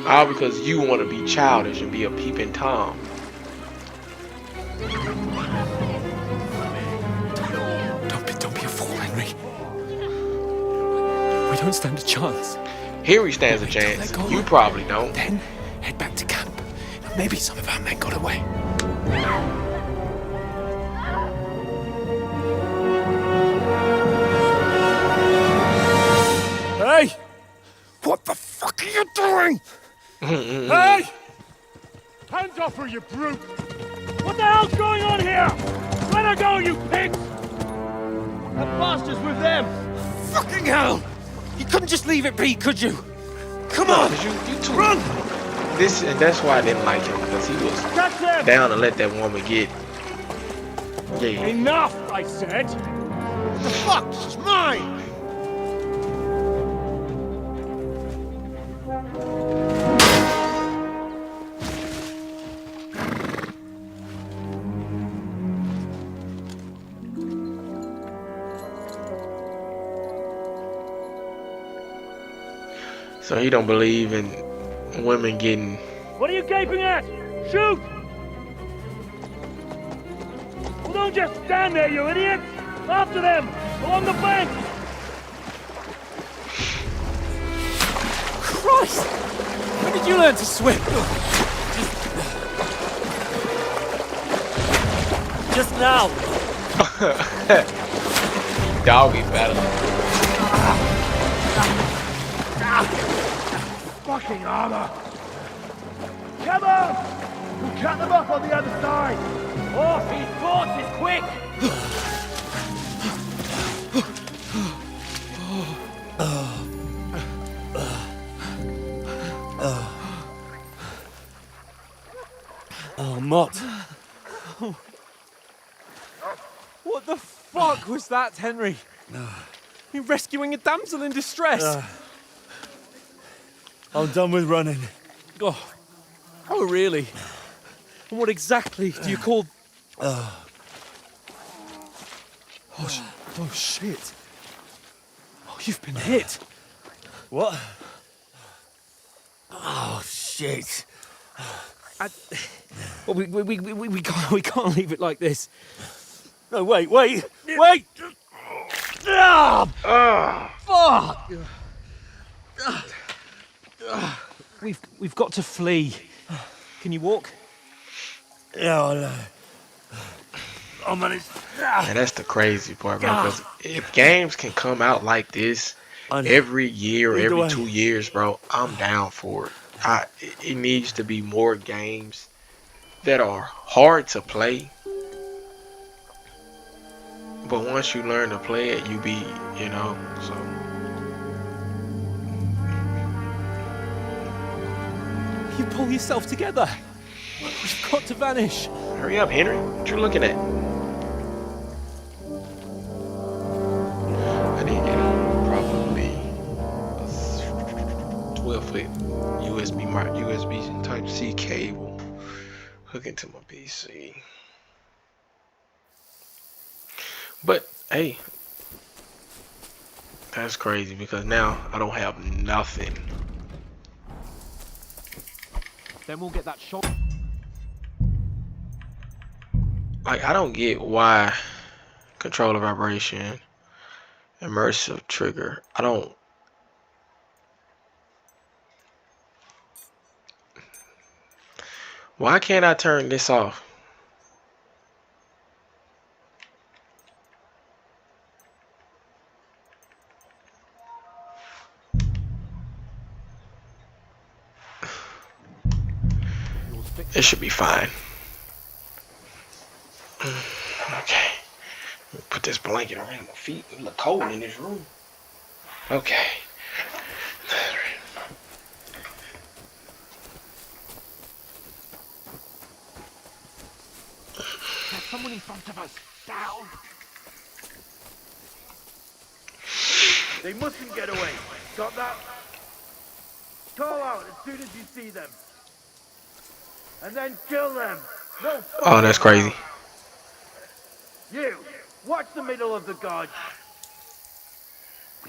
all because you want to be childish and be a peeping Tom. Don't be a fool, Henry. We don't stand a chance. Here he stands a chance. You probably don't. Then head back to camp. Maybe some of our men got away. Hey! What the fuck are you doing? Hey! Hands off her, you brute! What the hell's going on here? Let her go, you pigs! That bastard's with them! Fucking hell! You couldn't just leave it be, could you? Come on! You too. Run! And that's why I didn't like him, because he was down to let that woman get. Yeah. Enough, I said! What the fuck? She's mine! So he don't believe in women getting. What are you gaping at? Shoot! Well, don't just stand there, you idiot! After them! Along the bank! Christ! When did you learn to swim? Just now! Doggy battle. Fucking armor! Come on! We'll cut them off on the other side! Off his forces, quick! Oh, Mott. What the fuck was that, Henry? You rescuing a damsel in distress? I'm done with running. Oh, really? And what exactly do you call... Oh, shit. Oh, you've been hit. What? Oh, shit. Well, we can't leave it like this. No, wait! Fuck! We've got to flee. Can you walk? Yeah, I know. I'm on it. And that's the crazy part, bro. Because if games can come out like this every year, every 2 years, bro, I'm down for it. It needs to be more games that are hard to play, but once you learn to play it, you be, you know, so. You pull yourself together. We've got to vanish. Hurry up, Henry. What you looking at? I need to get probably a 12-foot USB Type C cable hook into my PC. But hey, that's crazy because now I don't have nothing. Then we'll get that shot. Like, I don't get why controller vibration, immersive trigger. I don't. Why can't I turn this off? It should be fine. Okay. Put this blanket around my feet. It look cold in this room. Okay. There's someone in front of us. Down. They mustn't get away. Got that? Call out as soon as you see them. And then kill them. No. Oh, that's crazy. You, watch the middle of the guard.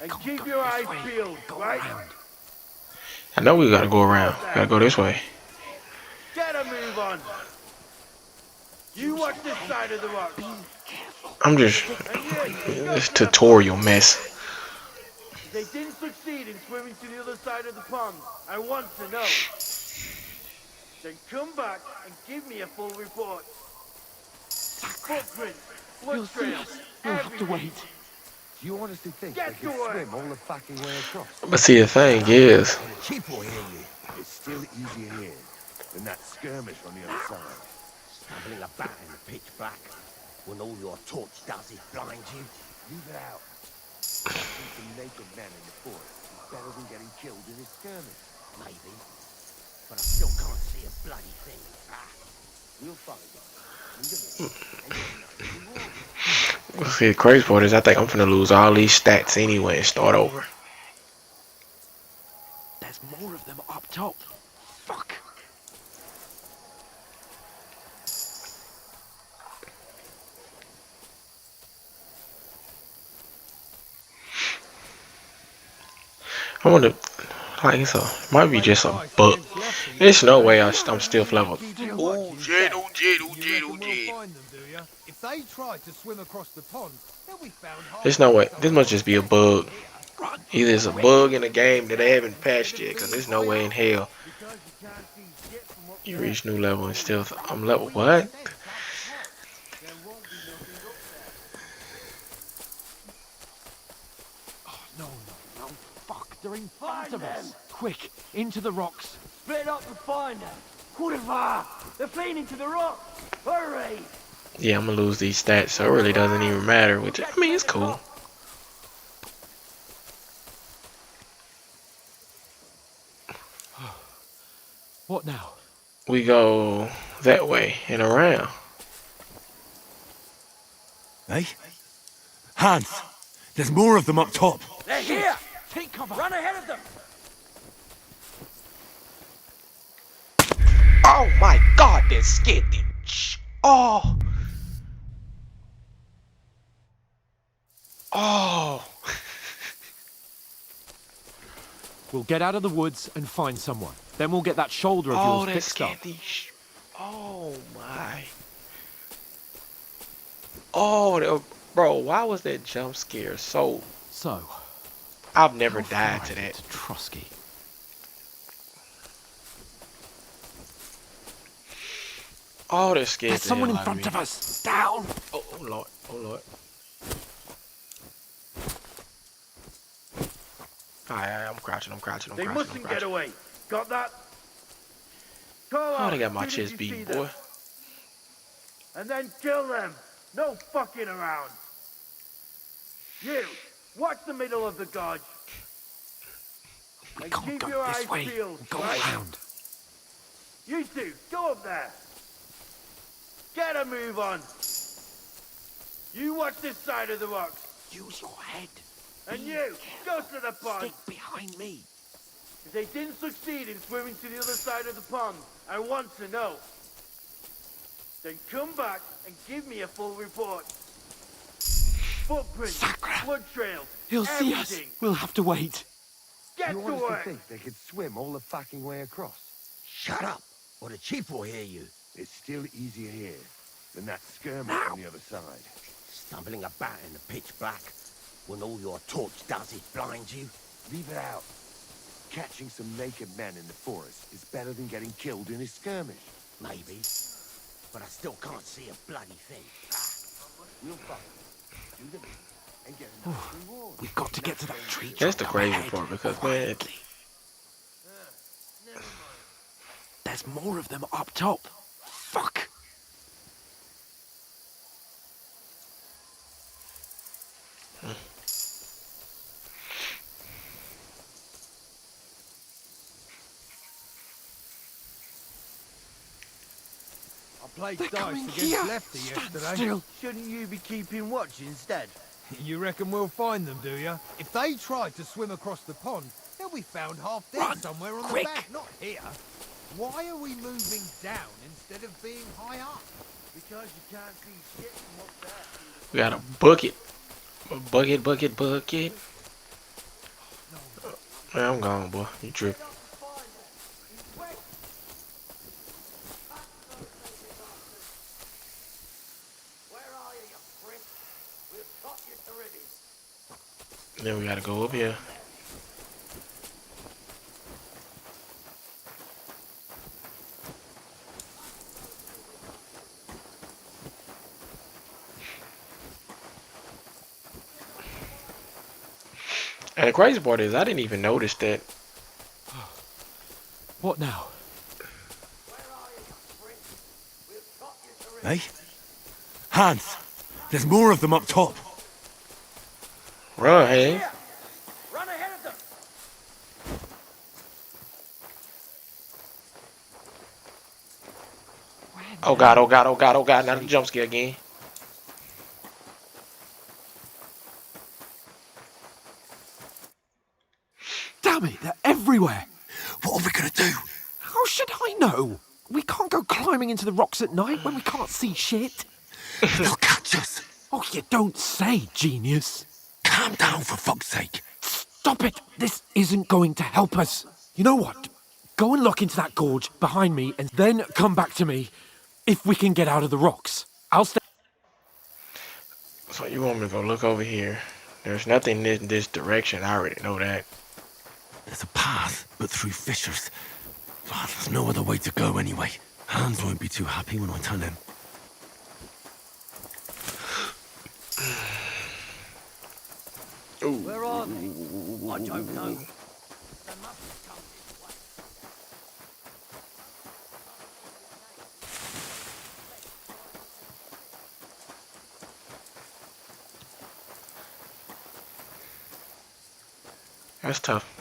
And keep your eyes peeled, right? I know we gotta go around. Gotta go this way. Get a move on. You watch this side of the rock. I'm just this tutorial mess. They didn't succeed in swimming to the other side of the pond. I want to know. Then come back and give me a full report. Footprints, blood trails, everything. Do you honestly think Get they can to work. swim all the fucking way across? But see, the thing is, Cheap boy, Henry. It's still easier here than that skirmish on the other side. Travelling about in the pitch black, when all your torch does is blind you. Leave it out. Catching some naked men in the forest is better than getting killed in a skirmish. Maybe. But I still can't see a bloody thing. We'll find it. see, the crazy part is I think I'm finna lose all these stats anyway and start over. There's more of them up top. Fuck. I wonder, like, it might be just a bug. There's no way I'm still level. Oh, Jed. If they tried to swim across the pond, they'll be found half. There's no way. This must just be a bug. Either it's a bug in the game that they haven't patched yet, because there's no way in hell you reach new level and still. I'm level what? No, fuck, they're in front of us. Quick, into the rocks. Split up and find them. Quarter, they're fleeing into the rock. Hurry! Yeah, I'm gonna lose these stats, so it really doesn't even matter. Which I mean, it's cool. What now? We go that way and around. Hey? Hans! There's more of them up top! They're here! Take cover! Run ahead of them! Oh my god, that scared the Oh! Oh! We'll get out of the woods and find someone. Then we'll get that shoulder of yours fixed up. Oh my. Oh, bro, why was that jump scare so... So... I've never died to that. Trotsky. Oh, they're scared. There's someone in front of us. Down! Oh, Lord. Oh, Lord. Alright, I'm crouching. They mustn't get away. Got that? Oh, they got my chest beat, boy. And then kill them. No fucking around. You, watch the middle of the gorge. We and can't keep go your this eyes way. peeled, Go right? around. You two, go up there. Get a move on. You watch this side of the rocks. Use your head. And you, go to the pond. Stick behind me. If they didn't succeed in swimming to the other side of the pond, I want to know. Then come back and give me a full report. Footprints, blood trails, He'll see us. everything. We'll have to wait. Get You to honestly work. think they could swim all the fucking way across? Shut up, or the chief will hear you. It's still easier here than that skirmish on the other side. Stumbling about in the pitch black, when all your torch does is blind you. Leave it out. Catching some naked men in the forest is better than getting killed in a skirmish. Maybe, but I still can't see a bloody thing. We'll fight. Do the bit and get a nice reward. We've got to get to that tree. That's the crazy part, because, man... There's more of them up top. Fuck. I played They're dice coming against here. Lefty Stand yesterday. still. Shouldn't you be keeping watch instead? You reckon we'll find them, do you? If they tried to swim across the pond, they'll be found half dead Run, somewhere on quick. the bank, not here. Why are we moving down instead of being high up? Because you can't see shit from up there. We got a bucket. Bucket. Man, I'm gone, boy. You tripping. Then we gotta go up here. And the crazy part is, I didn't even notice that. What now? Hey? Hans! There's more of them up top! Run, hey. Run ahead of them. Oh god, not the jump scare again. Damn it, they're everywhere. What are we gonna do? How should I know? We can't go climbing into the rocks at night when we can't see shit. They'll catch us! Oh, you don't say, genius. Calm down, for fuck's sake! Stop it! This isn't going to help us. You know what? Go and look into that gorge behind me and then come back to me if we can get out of the rocks. I'll stay. So you want me to go look over here? There's nothing in this direction. I already know that. There's a path, but through fissures. Oh, there's no other way to go anyway. Hans won't be too happy when I tell him. Where are they? I don't know. That's tough.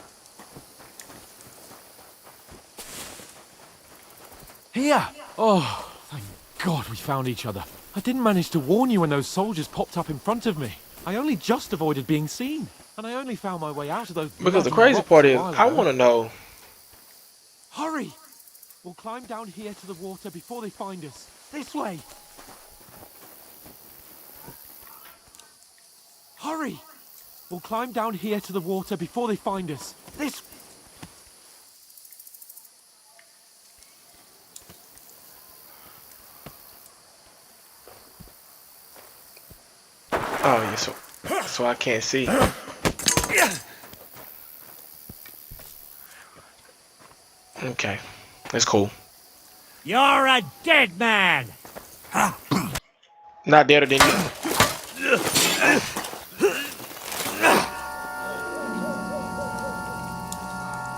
Here! Oh, thank God we found each other. I didn't manage to warn you when those soldiers popped up in front of me. I only just avoided being seen. And I only found my way out of those... Because the bloody crazy rocks part a is, while I ago. want to know. Hurry! We'll climb down here to the water before they find us. This way! Hurry! We'll climb down here to the water before they find us. This... Oh, yeah, so I can't see. Okay, that's cool. You're a dead man! Not deader than you.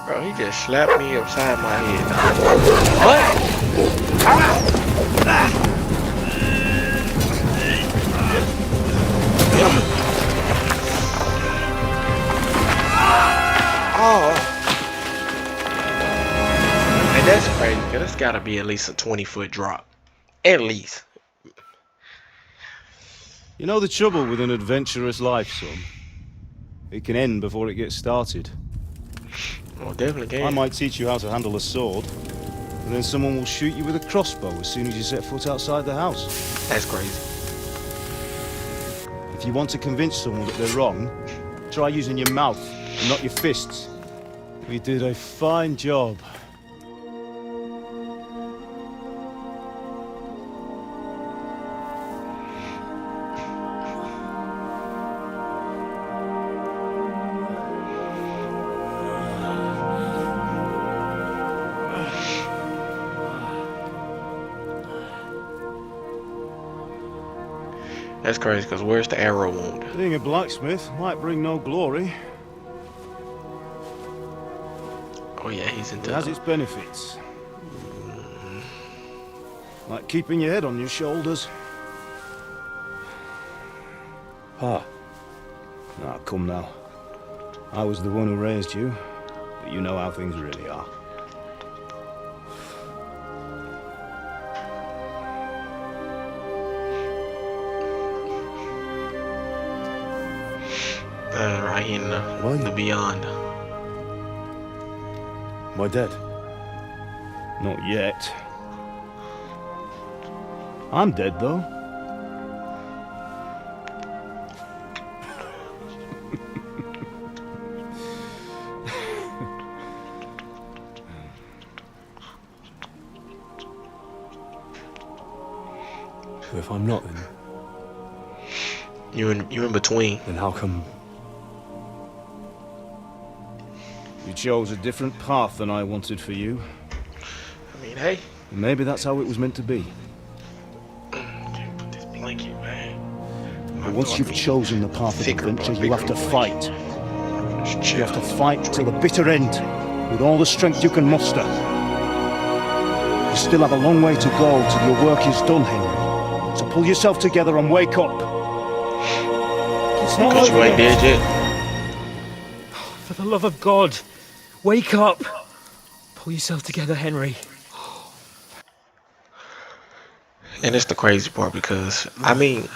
Bro, he just slapped me upside my head. What? Oh. And that's crazy, because it's got to be at least a 20-foot drop. At least. You know the trouble with an adventurous life, son? It can end before it gets started. Oh, definitely can. I might teach you how to handle a sword, and then someone will shoot you with a crossbow as soon as you set foot outside the house. That's crazy. If you want to convince someone that they're wrong, try using your mouth and not your fists. We did a fine job. That's crazy, because where's the arrow wound? Being a blacksmith might bring no glory. Oh yeah, he's into It has its benefits. Like keeping your head on your shoulders. Pa. Ah, come now. I was the one who raised you, but you know how things really are. Right in the beyond. Am I dead? Not yet. I'm dead, though. So if I'm not, then... You in between. Then how come... You chose a different path than I wanted for you. I mean, hey. Maybe that's how it was meant to be. Can't put this blanket, man. But once you've chosen the path of adventure, you have to fight. You have to fight till the bitter end, with all the strength you can muster. You still have a long way to go till your work is done, Henry. So pull yourself together and wake up. It's not Because you ain't dead yet. For the love of God, wake up! Pull yourself together, Henry. And it's the crazy part because, I mean...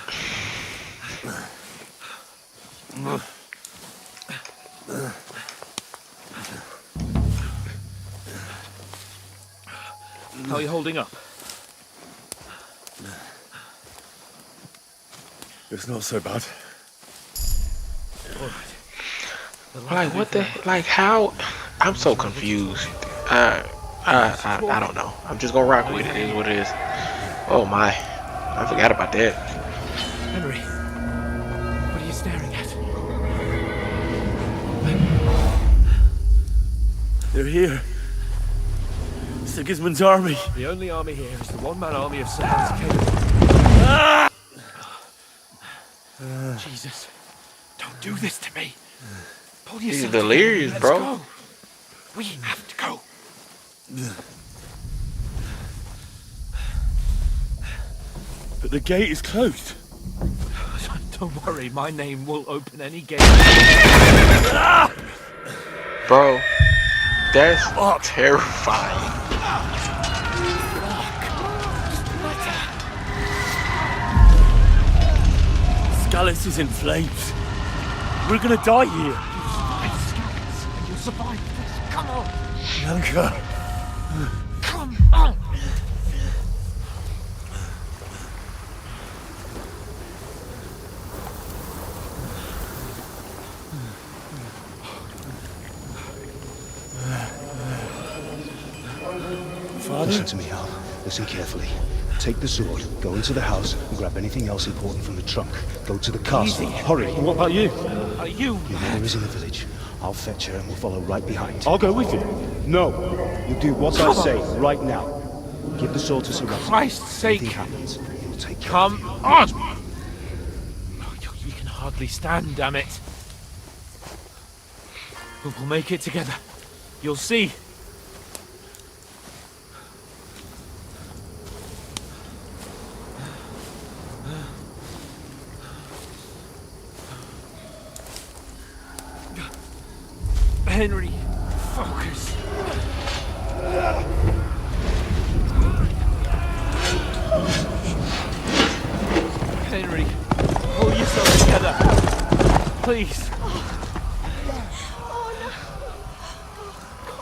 How are you holding up? It's not so bad. Like, what the... Like, how... I'm so confused. I don't know. I'm just gonna rock with it. It is what it is. Oh my. I forgot about that. Henry, They're here. Sigismund's army. The only army here is the one-man army of Servants. Jesus, don't do this to me. Pull He's yourself delirious, together. bro. Let's go. We have to go. But the gate is closed. Don't worry, my name will open any gate. Bro, that's terrifying. Scallis is in flames. We're gonna die here. You'll survive this. Come on. Yanka. Come on. Listen to me, Al. Listen carefully. Take the sword, go into the house, and grab anything else important from the trunk. Go to the castle. Hurry. What about you? Are you? Your mother is in the village. I'll fetch her and we'll follow right behind. I'll go with you. No. You do what I say right now. Give the sword to Sir Ralph. Christ's sake. Anything happens, you'll take care Come of it. on. Oh, you can hardly stand, damn it. But we'll make it together. You'll see. Henry, focus. Henry, pull yourself together. Please.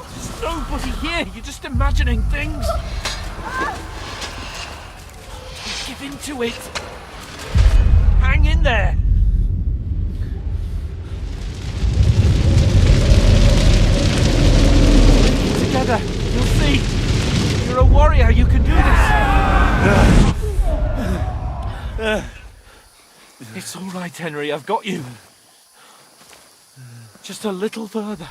There's nobody here. You're just imagining things. Don't give in to it. Hang in there. Together, you'll see. You're a warrior. You can do this. It's all right, Henry. I've got you. Just a little further.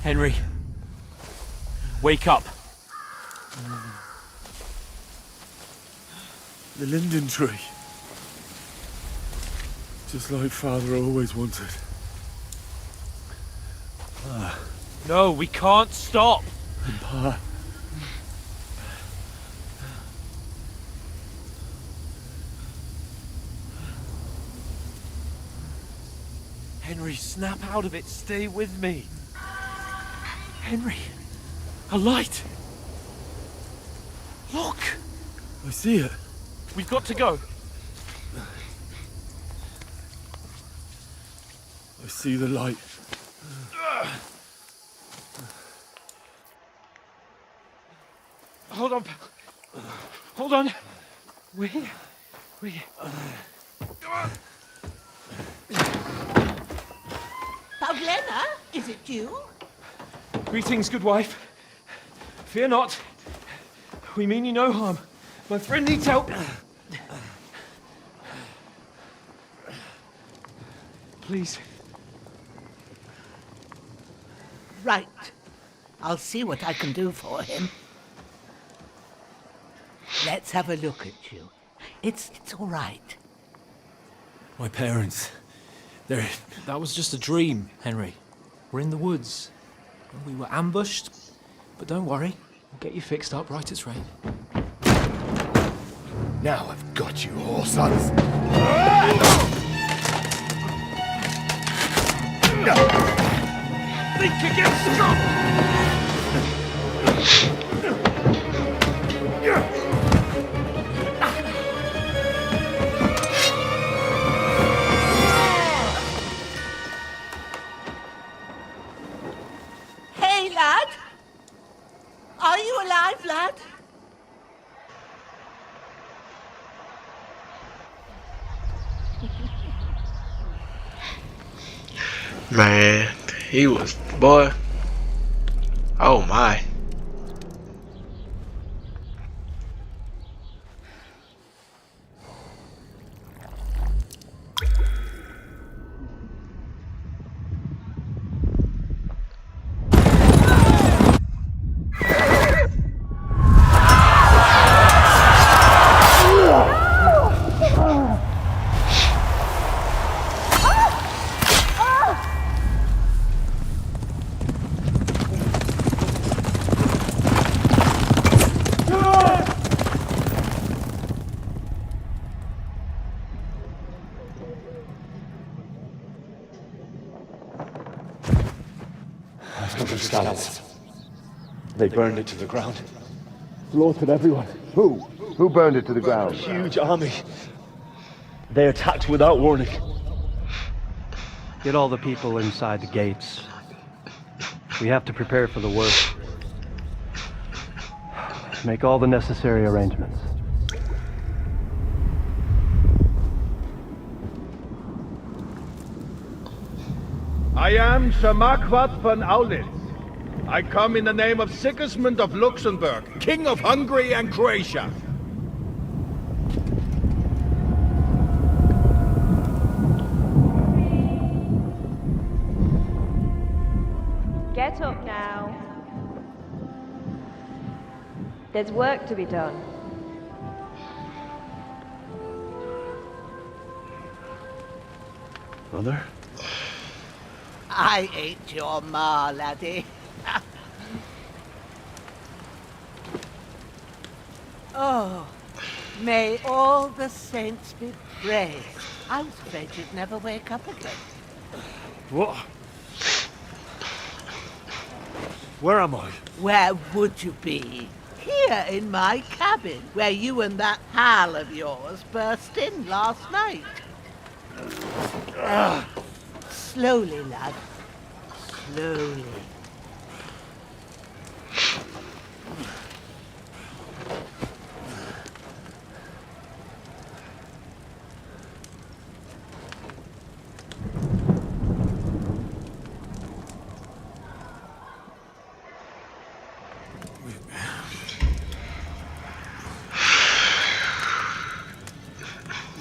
Henry, wake up. The linden tree. Just like Father always wanted. No, we can't stop. And Pa. Henry, snap out of it. Stay with me. Henry, a light. Look. I see it. We've got to go. I see the light. Hold on. Hold on. We're here. We're here. Pavlena, is it you? Greetings, good wife. Fear not. We mean you no harm. My friend needs help. Please. Right. I'll see what I can do for him. Let's have a look at you. It's all right. My parents, they're... That was just a dream, Henry. We're in the woods. We were ambushed, but don't worry. We'll get you fixed up right as rain. Now I've got you, whore sons. Think again, strong! Hey, lad! Are you alive, lad? Man, he was, boy. Oh my. 100 scallops. They burned it to the ground. Slaughtered everyone. Who? Who burned it to the ground? Huge army. They attacked without warning. Get all the people inside the gates. We have to prepare for the worst. Make all the necessary arrangements. I am Sir Marquardt von Aulitz. I come in the name of Sigismund of Luxembourg, King of Hungary and Croatia. Get up now. There's work to be done. Mother? I ain't your ma, laddie. Oh, may all the saints be praised. I was afraid you'd never wake up again. What? Where am I? Where would you be? Here in my cabin, where you and that pal of yours burst in last night. Slowly, lad. Slowly.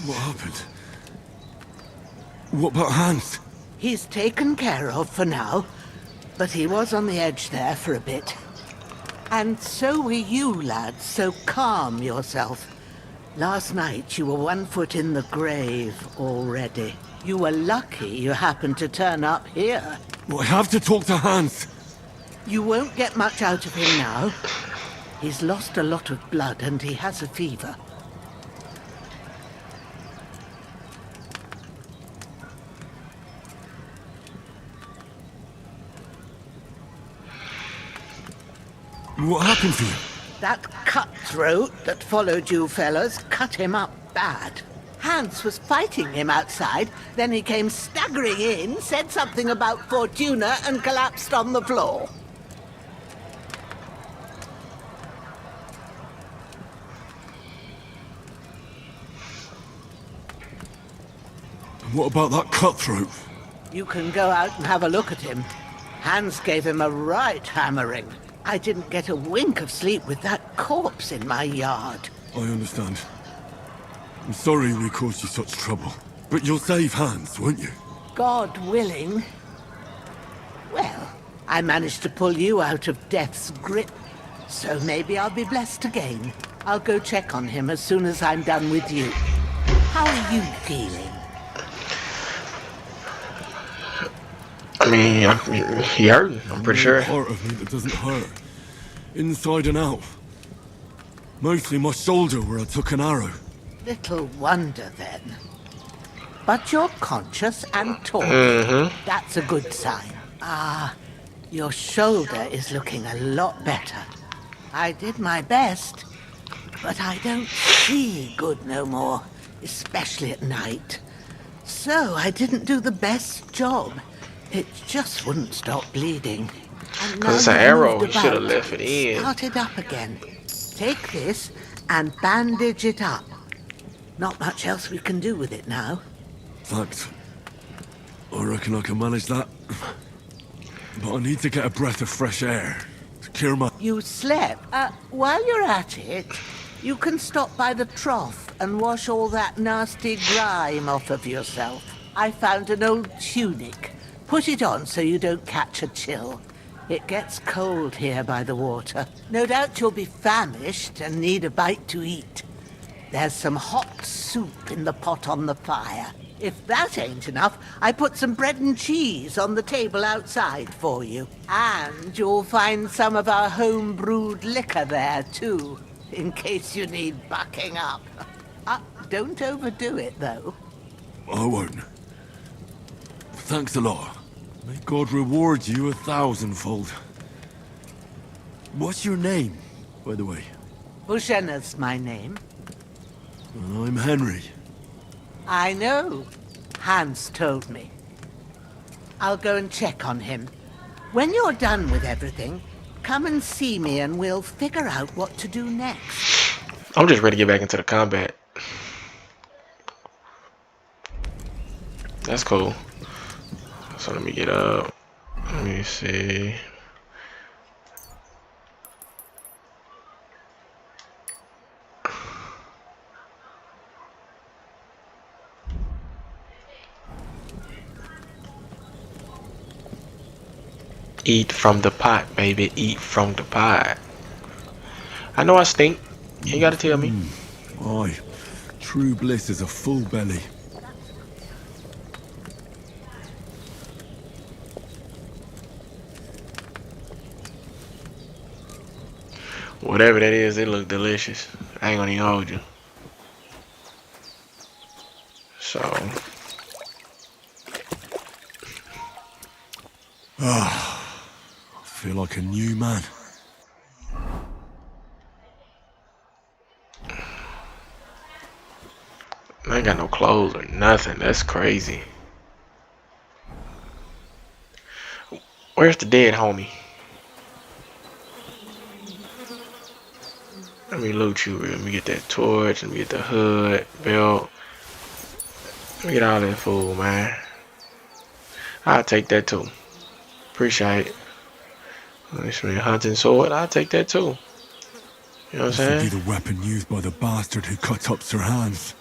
What happened? What about Hans? He's taken care of for now, but he was on the edge there for a bit. And so were you, lad, so calm yourself. Last night you were 1 foot in the grave already. You were lucky you happened to turn up here. Well, I have to talk to Hans. You won't get much out of him now. He's lost a lot of blood and he has a fever. What happened to you? That cutthroat that followed you fellas cut him up bad. Hans was fighting him outside, then he came staggering in, said something about Fortuna and collapsed on the floor. What about that cutthroat? You can go out and have a look at him. Hans gave him a right hammering. I didn't get a wink of sleep with that corpse in my yard. I understand. I'm sorry we caused you such trouble. But you'll save Hans, won't you? God willing. Well, I managed to pull you out of death's grip, so maybe I'll be blessed again. I'll go check on him as soon as I'm done with you. How are you feeling? I mean, he hurting, I'm pretty sure. Part of me that doesn't hurt. Inside and out. Mostly my shoulder where I took an arrow. Little wonder then. But you're conscious and talking. That's a good sign. Ah, your shoulder is looking a lot better. I did my best, but I don't see good no more, especially at night. So I didn't do the best job. It just wouldn't stop bleeding. Because it's an arrow, you should have left it in. Start it up again. Take this and bandage it up. Not much else we can do with it now. Thanks. I reckon I can manage that. But I need to get a breath of fresh air to cure my... You slept? While you're at it, you can stop by the trough and wash all that nasty grime off of yourself. I found an old tunic. Put it on so you don't catch a chill. It gets cold here by the water. No doubt you'll be famished and need a bite to eat. There's some hot soup in the pot on the fire. If that ain't enough, I put some bread and cheese on the table outside for you. And you'll find some of our home-brewed liquor there, too, in case you need bucking up. Don't overdo it, though. I won't. Thanks a lot. May God reward you 1,000-fold. What's your name, by the way? Bushenna's my name. And I'm Henry. I know. Hans told me. I'll go and check on him. When you're done with everything, come and see me and we'll figure out what to do next. I'm just ready to get back into the combat. That's cool. So let me get up. Let me see. Eat from the pot, baby. Eat from the pot. I know I stink. You gotta tell me. Aye. True bliss is a full belly. Whatever that is, it look delicious. I ain't gonna even hold you. So. I feel like a new man. I ain't got no clothes or nothing. That's crazy. Where's the dead homie? Let me loot you. Let me get that torch. Let me get the hood, belt. Let me get all that food, man. I'll take that too. Appreciate it. This me a hunting sword. I'll take that too. You know what I'm saying? This will be the weapon used by the bastard who cut up Sir Hans.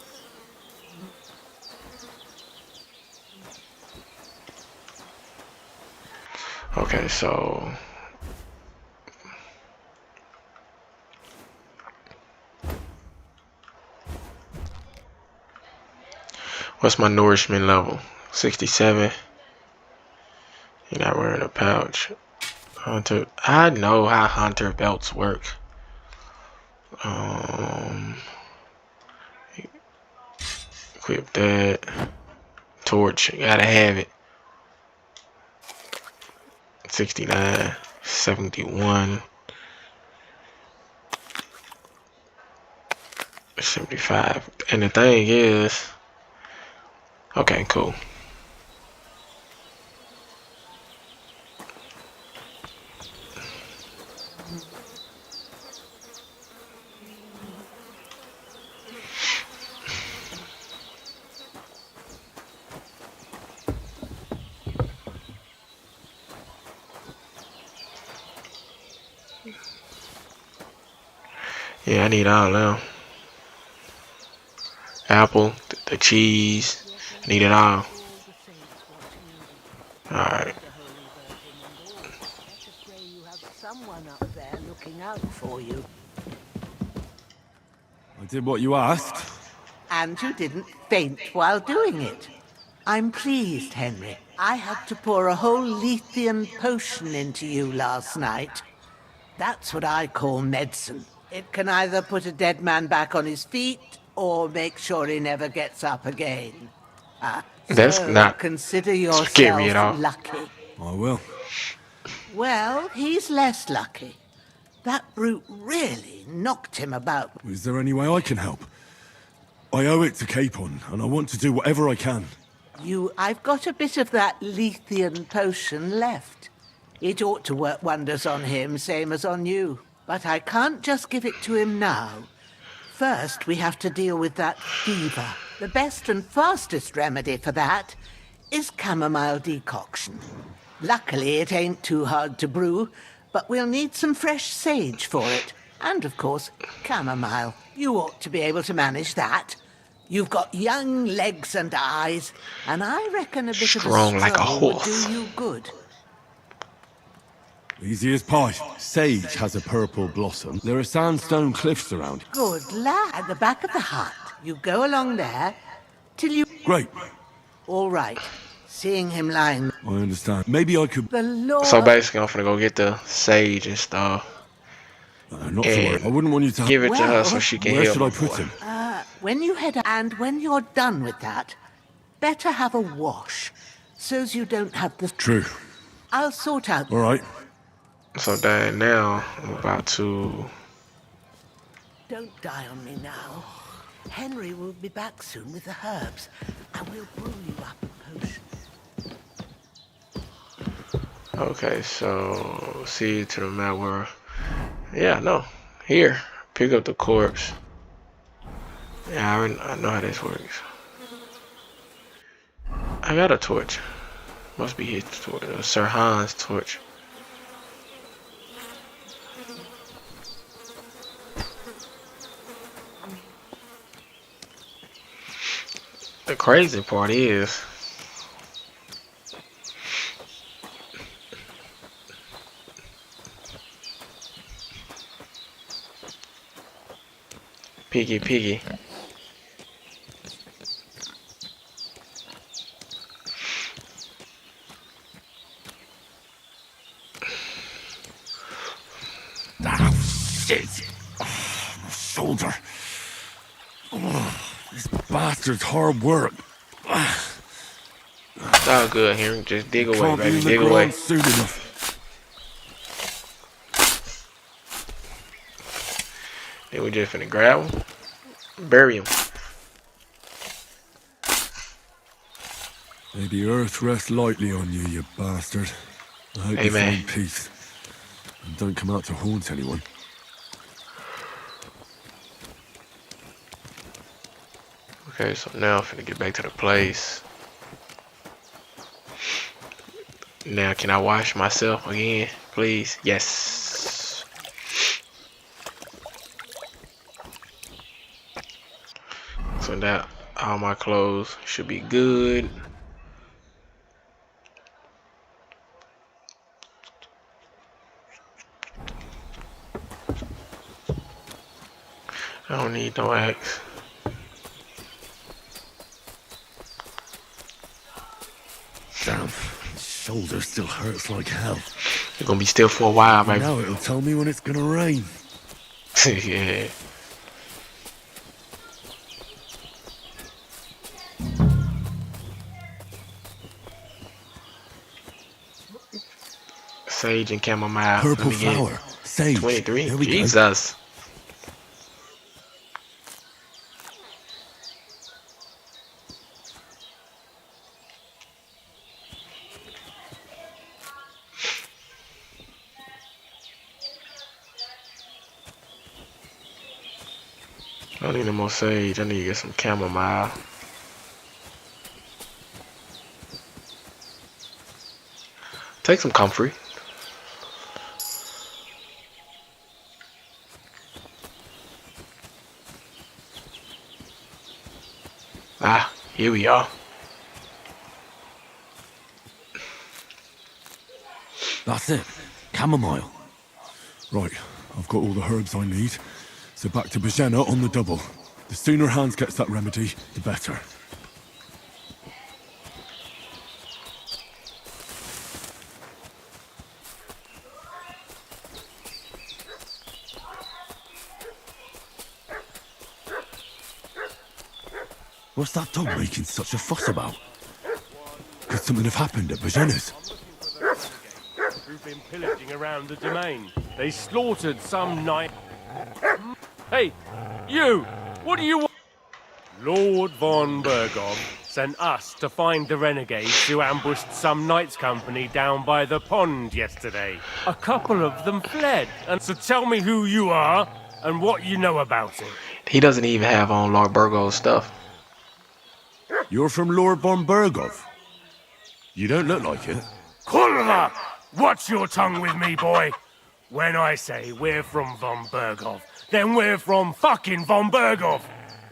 Okay, so what's my nourishment level? 67. You're not wearing a pouch. Hunter. I know how hunter belts work. Equip that. Torch. Gotta have it. 69. 71. 75. And the thing is, okay, cool. Yeah, I need all of them. Apple, the cheese, I need it all. Alright. Someone up there looking out for you. I did what you asked. And you didn't faint while doing it. I'm pleased, Henry. I had to pour a whole Lethean potion into you last night. That's what I call medicine. It can either put a dead man back on his feet or make sure he never gets up again. That's So not consider scary at all. yourself lucky. I will. Well, he's less lucky. That brute really knocked him about. Is there any way I can help? I owe it to Capon, and I want to do whatever I can. I've got a bit of that Lethean potion left. It ought to work wonders on him, same as on you. But I can't just give it to him now. First, we have to deal with that fever. The best and fastest remedy for that is chamomile decoction. Luckily, it ain't too hard to brew, but we'll need some fresh sage for it. And, of course, chamomile. You ought to be able to manage that. You've got young legs and eyes, and I reckon a bit Strong of a like a stroll would horse. do you good. Easy as pie. Sage has a purple blossom. There are sandstone cliffs around. Good lad. At the back of the hut. You go along there till you... Great. All right. Seeing him lying... I understand. Maybe I could... The Lord... So basically, I'm finna go get the sage and stuff. not to worry. I wouldn't want you to... Give it to her so she can Where heal should I my put boy. him? When you head... And when you're done with that, better have a wash. so's you don't have the... True. I'll sort out... All right. So that now I'm about to... Don't die on me now. Henry will be back soon with the herbs, and we'll brew you up a potion. Okay, so see to the map where... Yeah, no. Here. Pick up the corpse. Yeah, I know how this works. I got a torch. Must be his torch. Sir Hans' torch. The crazy part is... Piggy. Ah, shit! Oh, my shoulder. Oh, this bastard's hard work. It's all good, Henry. Just dig away, Can't be baby. in the Dig ground away. soon enough. Then we just finna grab him, bury him. May the earth rest lightly on you, you bastard. I hope you Amen. find peace. And don't come out to haunt anyone. Okay, so now I'm finna get back to the place. Now, can I wash myself again, please? Yes. So now all my clothes should be good. I don't need no axe. Damn, shoulder still hurts like hell. You're gonna be still for a while, baby. Now it'll tell me when it's gonna rain. Yeah. Sage and chamomile. Purple Let me get flower. Sage. 23. There we go. Jesus. I don't need no more sage. I need to get some chamomile. Take some comfrey. Ah, here we are. That's it. Chamomile. Right, I've got all the herbs I need. So back to Bajena on the double. The sooner Hans gets that remedy, the better. What's that dog making such a fuss about? Could something have happened at Bajena's? Who've been pillaging around the domain. They slaughtered some knight. Hey, you! What do you want? Lord von Bergov sent us to find the renegades who ambushed some knights' company down by the pond yesterday. A couple of them fled, and so tell me who you are and what you know about it. He doesn't even have on Lord Burgo's stuff. You're from Lord von Bergov. You don't look like it. Kulva! Watch your tongue with me, boy. When I say we're from von Bergov, then we're from fucking von Bergov.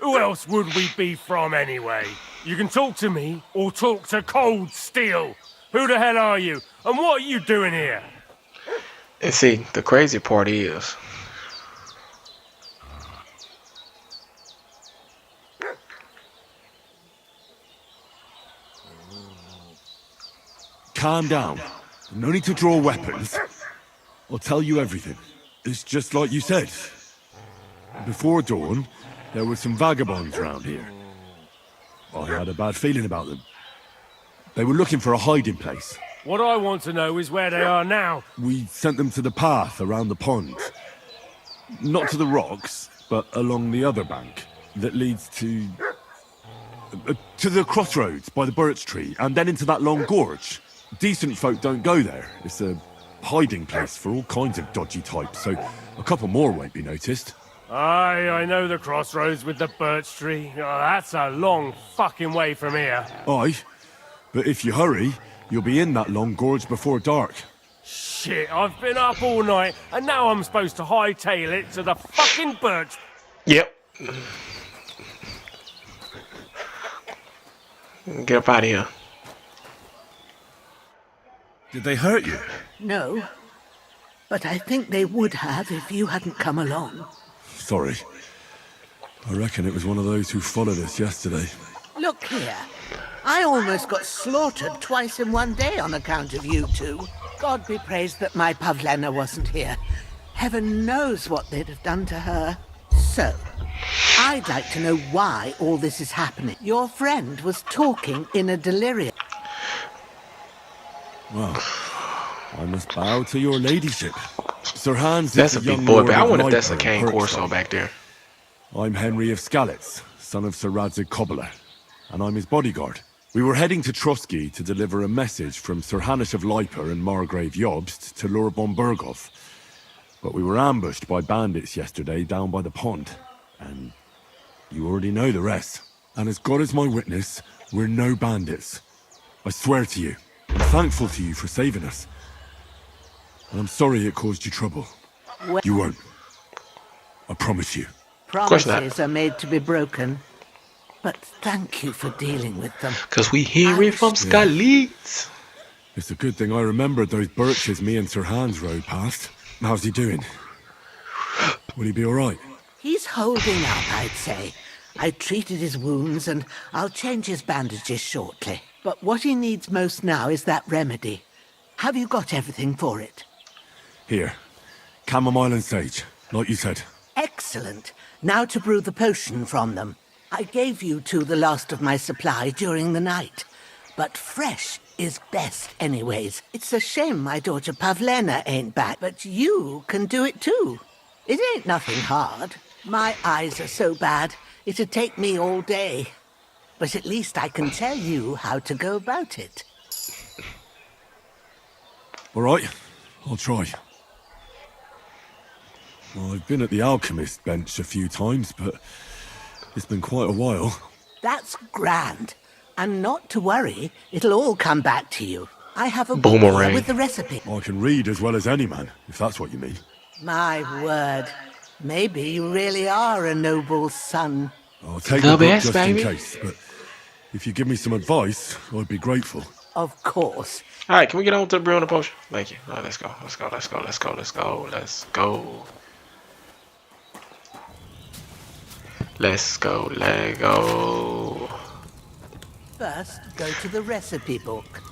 Who else would we be from anyway? You can talk to me or talk to Cold Steel. Who the hell are you? And what are you doing here? And see, the crazy part is, Calm down. No need to draw weapons. I'll tell you everything. It's just like you said. Before dawn, there were some vagabonds around here. I had a bad feeling about them. They were looking for a hiding place. What I want to know is where they are now. We sent them to the path around the pond. Not to the rocks, but along the other bank that leads to the crossroads by the birch tree, and then into that long gorge. Decent folk don't go there. It's a hiding place for all kinds of dodgy types, so a couple more won't be noticed. Aye, I know the crossroads with the birch tree. Oh, that's a long fucking way from here. Aye, but if you hurry, you'll be in that long gorge before dark. Shit, I've been up all night, and now I'm supposed to hightail it to the fucking birch. Yep. Get up out of here. Did they hurt you? No. But I think they would have if you hadn't come along. Sorry. I reckon it was one of those who followed us yesterday. Look here. I almost got slaughtered twice in one day on account of you two. God be praised that my Pavlena wasn't here. Heaven knows what they'd have done to her. So, I'd like to know why all this is happening. Your friend was talking in a delirium. Well, I must bow to your ladyship. Sir Hans That's is a the big young boy, lord but I of wonder if that's a Leiper cane in corso Kirkstone. back there. I'm Henry of Skalitz, son of Sir Radzig Cobbler, and I'm his bodyguard. We were heading to Trotsky to deliver a message from Sir Hanush of Leiper and Margrave Jobst to Lord Bombergov. But we were ambushed by bandits yesterday down by the pond, and you already know the rest. And as God is my witness, we're no bandits. I swear to you. I'm thankful to you for saving us. And I'm sorry it caused you trouble. Well, You won't. I promise you. promises are made to be broken. But thank you for dealing with them. Because we hear it from Skalitz. It's a good thing I remembered those birches me and Sir Hans rode past. How's he doing? Will he be alright? He's holding up, I'd say. I treated his wounds and I'll change his bandages shortly. But what he needs most now is that remedy. Have you got everything for it? Here. Chamomile and sage, like you said. Excellent. Now to brew the potion from them. I gave you two the last of my supply during the night. But fresh is best anyways. It's a shame my daughter Pavlena ain't back, but you can do it too. It ain't nothing hard. My eyes are so bad, it'd take me all day. But at least I can tell you how to go about it. Alright, I'll try. Well, I've been at the alchemist bench a few times, but it's been quite a while. That's grand. And not to worry, it'll all come back to you. I have a book here Boomerang. with the recipe. I can read as well as any man, if that's what you mean. My word. Maybe you really are a noble son. I'll take The the book best, just baby. in case, but if you give me some advice, I'd be grateful. Of course. All right, can we get on to the brewing the potion? Thank you. All right, let's go. Let's go. Let's go. Let's go. Let's go. Let's go. Let's go. Let go. First, go to the recipe book.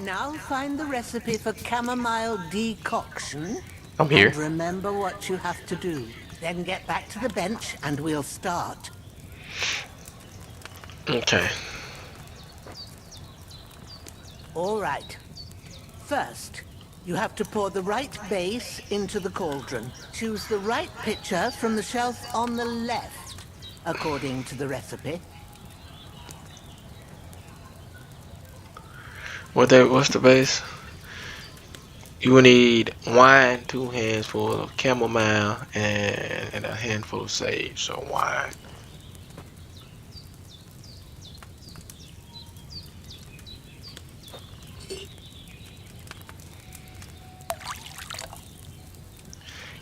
Now find the recipe for chamomile decoction. I'm here. And remember what you have to do. Then get back to the bench and we'll start. Okay. All right. First, you have to pour the right base into the cauldron. Choose the right pitcher from the shelf on the left, according to the recipe. What's the base? You will need wine, 2 handfuls of chamomile, and a handful of sage. So wine.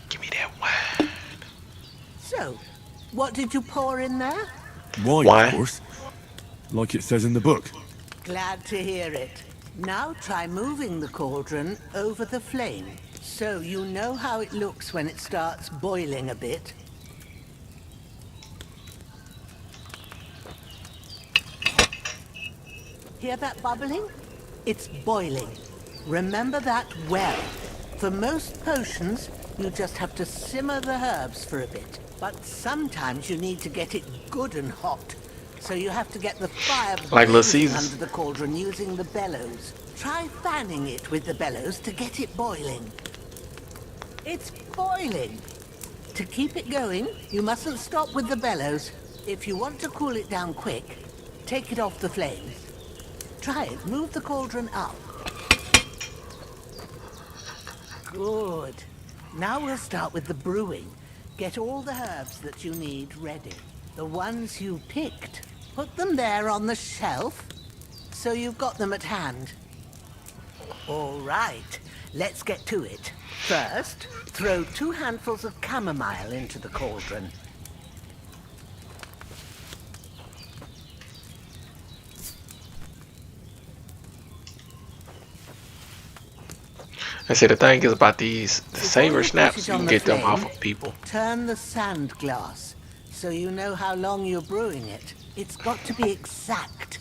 Give me that wine. So, what did you pour in there? Wine, of course. Like it says in the book. Glad to hear it. Now try moving the cauldron over the flame, so you know how it looks when it starts boiling a bit. Hear that bubbling? It's boiling. Remember that well. For most potions, you just have to simmer the herbs for a bit. But sometimes you need to get it good and hot. So you have to get the fire Like Little blazing Caesars. under the cauldron using the bellows. Try fanning it with the bellows to get it boiling. It's boiling. To keep it going, you mustn't stop with the bellows. If you want to cool it down quick, take it off the flames. Try it. Move the cauldron up. Good. Now we'll start with the brewing. Get all the herbs that you need ready. The ones you picked. Put them there on the shelf, so you've got them at hand. All right, let's get to it. First, throw 2 handfuls of chamomile into the cauldron. I say the thing is about these savor snaps, you On can the get them flame, off of people. Turn the sand glass, so you know how long you're brewing it. It's got to be exact.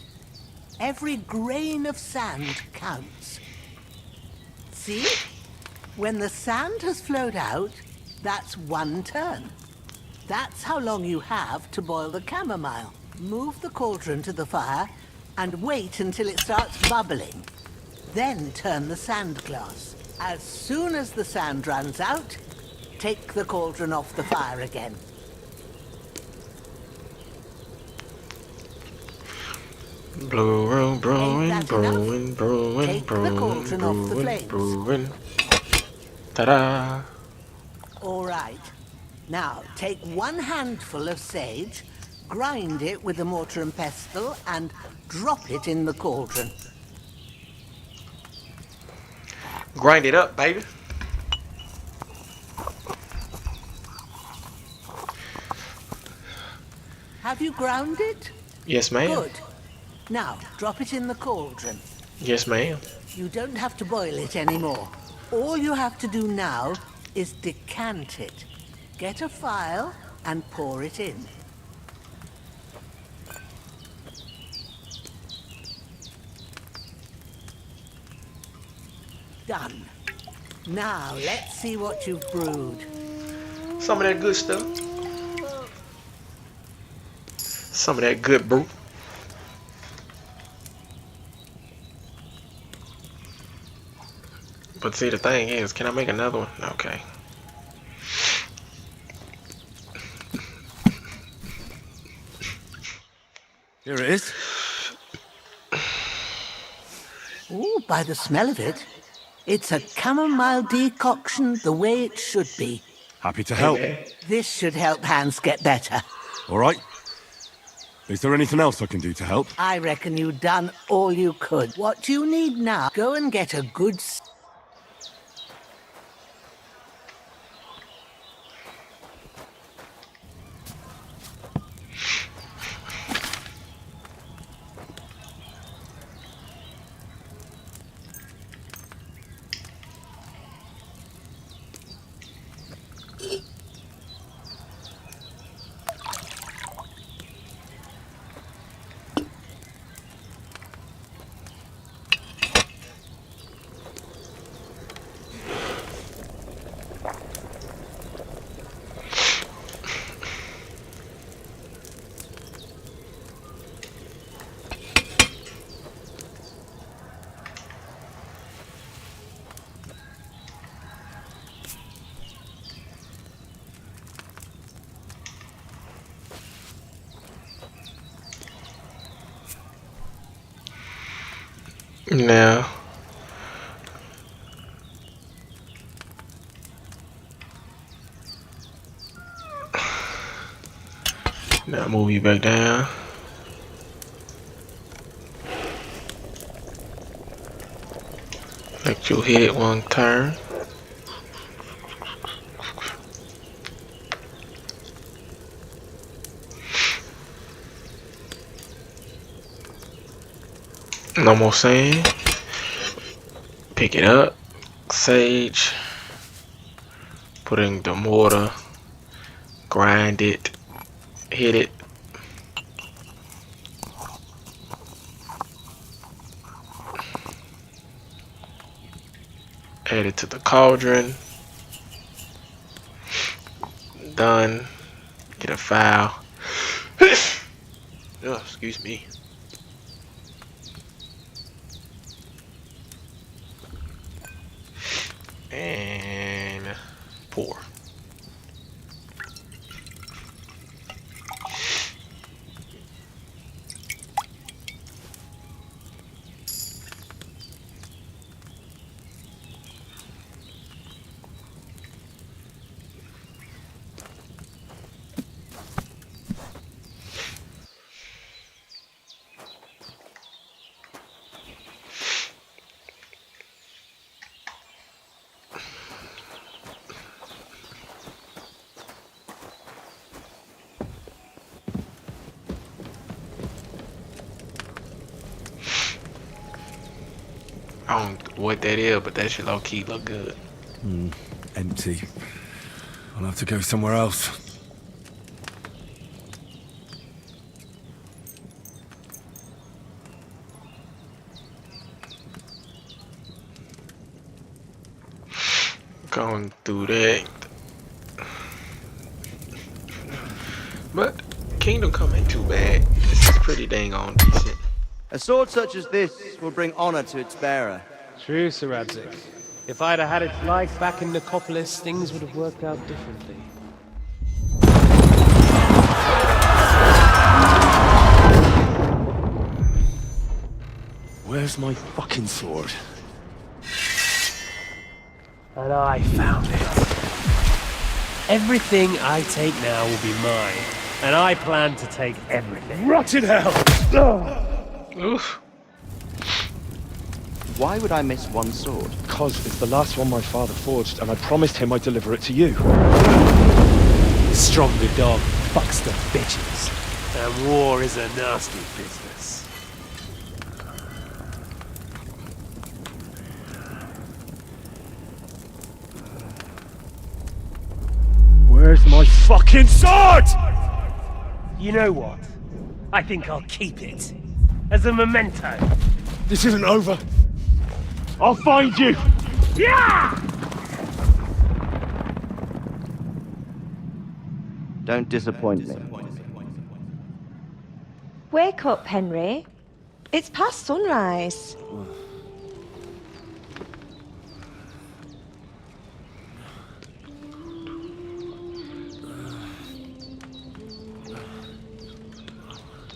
Every grain of sand counts. See? When the sand has flowed out, that's 1 turn. That's how long you have to boil the chamomile. Move the cauldron to the fire and wait until it starts bubbling. Then turn the sand glass. As soon as the sand runs out, take the cauldron off the fire again. Brewing, brewing, brewing, brewing, brewing, brewing. Ta-da! All right. Now, take 1 handful of sage, grind it with a mortar and pestle, and drop it in the cauldron. Grind it up, baby. Have you ground it? Yes, ma'am. Good. Now, drop it in the cauldron. Yes, ma'am. You don't have to boil it anymore. All you have to do now is decant it. Get a phial and pour it in. Done. Now, let's see what you've brewed. Some of that good stuff. Some of that good brew. But see, the thing is, can I make another one? Okay. Here it is. Ooh, by the smell of it, it's a chamomile decoction the way it should be. Happy to help. This should help Hans get better. All right. Is there anything else I can do to help? I reckon you've done all you could. What you need now, go and get a good... Now, move you back down. Let you hit 1 turn. No more sand. Pick it up. Sage. Put in the mortar. Grind it. Hit it. Add it to the cauldron. Done. Get a file. Oh, excuse me. And pour. I don't know what that is, but that shit low key look good. Empty. I'll have to go somewhere else. Going through that. But Kingdom Come ain't too bad. This is pretty dang on decent. A sword such as this will bring honor to its bearer. True, Sir Radzik. If I'd have had its life back in Nicopolis, things would have worked out differently. Where's my fucking sword? And I found it. Everything I take now will be mine, and I plan to take everything. Rotted hell! Oof. Why would I miss one sword? Because it's the last one my father forged, and I promised him I'd deliver it to you. Stronger dog fucks the bitches, and war is a nasty business. Where's my fucking sword? You know what? I think I'll keep it. As a memento. This isn't over. I'll find you! Yeah! Don't disappoint me. Wake up, Henry. It's past sunrise.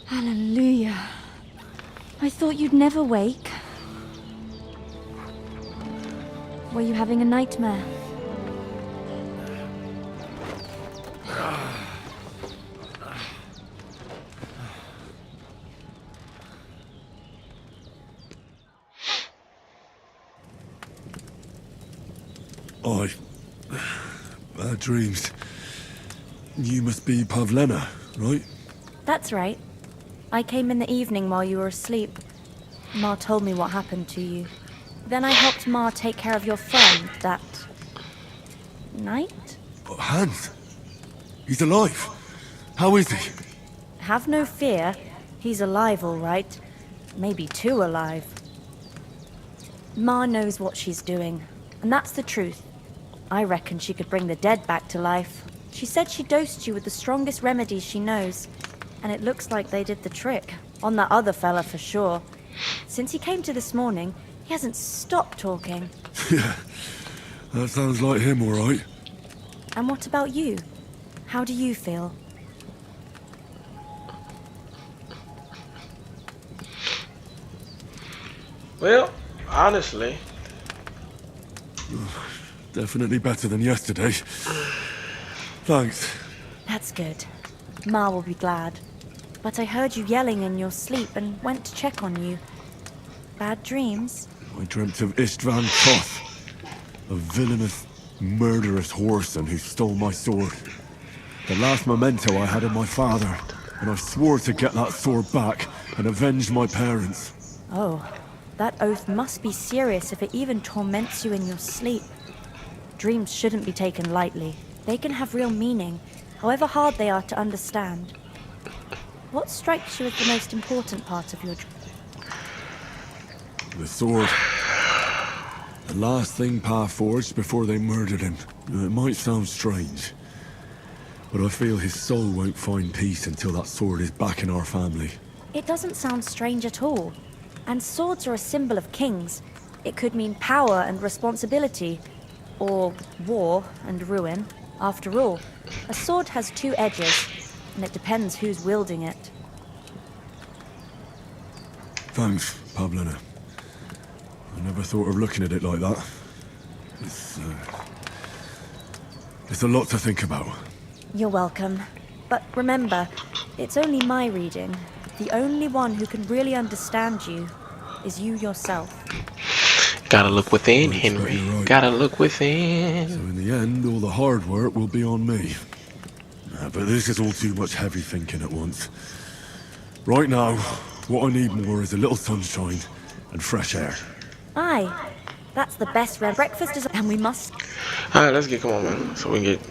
Hallelujah. I thought you'd never wake. Were you having a nightmare? Bad dreams. You must be Pavlena, right? That's right. I came in the evening while you were asleep. Ma told me what happened to you. Then I helped Ma take care of your friend that night? Hans? He's alive. How is he? Have no fear. He's alive, all right. Maybe too alive. Ma knows what she's doing, and that's the truth. I reckon she could bring the dead back to life. She said she dosed you with the strongest remedies she knows, and it looks like they did the trick. On that other fella for sure. Since he came to this morning, he hasn't stopped talking. Yeah, that sounds like him, all right. And what about you? How do you feel? Well, honestly, Definitely better than yesterday. Thanks. That's good. Ma will be glad. But I heard you yelling in your sleep and went to check on you. Bad dreams? I dreamt of Istvan Koth, a villainous, murderous whoreson who stole my sword. The last memento I had of my father, and I swore to get that sword back and avenge my parents. Oh, that oath must be serious if it even torments you in your sleep. Dreams shouldn't be taken lightly. They can have real meaning, however hard they are to understand. What strikes you as the most important part of your dream? The sword. The last thing Pa forged before they murdered him. It might sound strange, But I feel his soul won't find peace until that sword is back in our family. It doesn't sound strange at all. And swords are a symbol of kings. It could mean power and responsibility, or war and ruin. After all, a sword has two edges, and it depends who's wielding it. Thanks, Pavlina. I never thought of looking at it like that. It's a lot to think about. You're welcome. But remember, it's only my reading. The only one who can really understand you is you yourself. Gotta look within, Henry. Right. Gotta look within. So in the end, all the hard work will be on me. But this is all too much heavy thinking at once. Right now, what I need more is a little sunshine and fresh air. Aye, that's the best red breakfast is, and we must. Alright, let's get, come on, man. So we can get.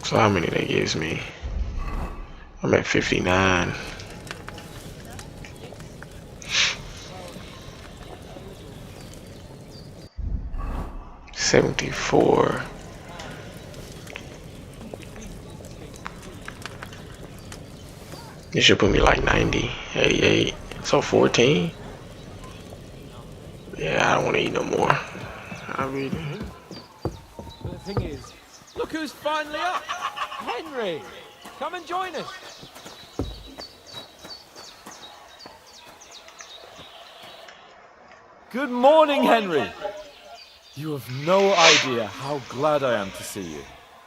So how many that gives me? I'm at 59. $74. This should put me like 90, 88. So 14. Yeah, I don't want to eat no more. I really. But the thing is, look who's finally up! Henry! Come and join us! Good morning, Henry! You have no idea how glad I am to see you.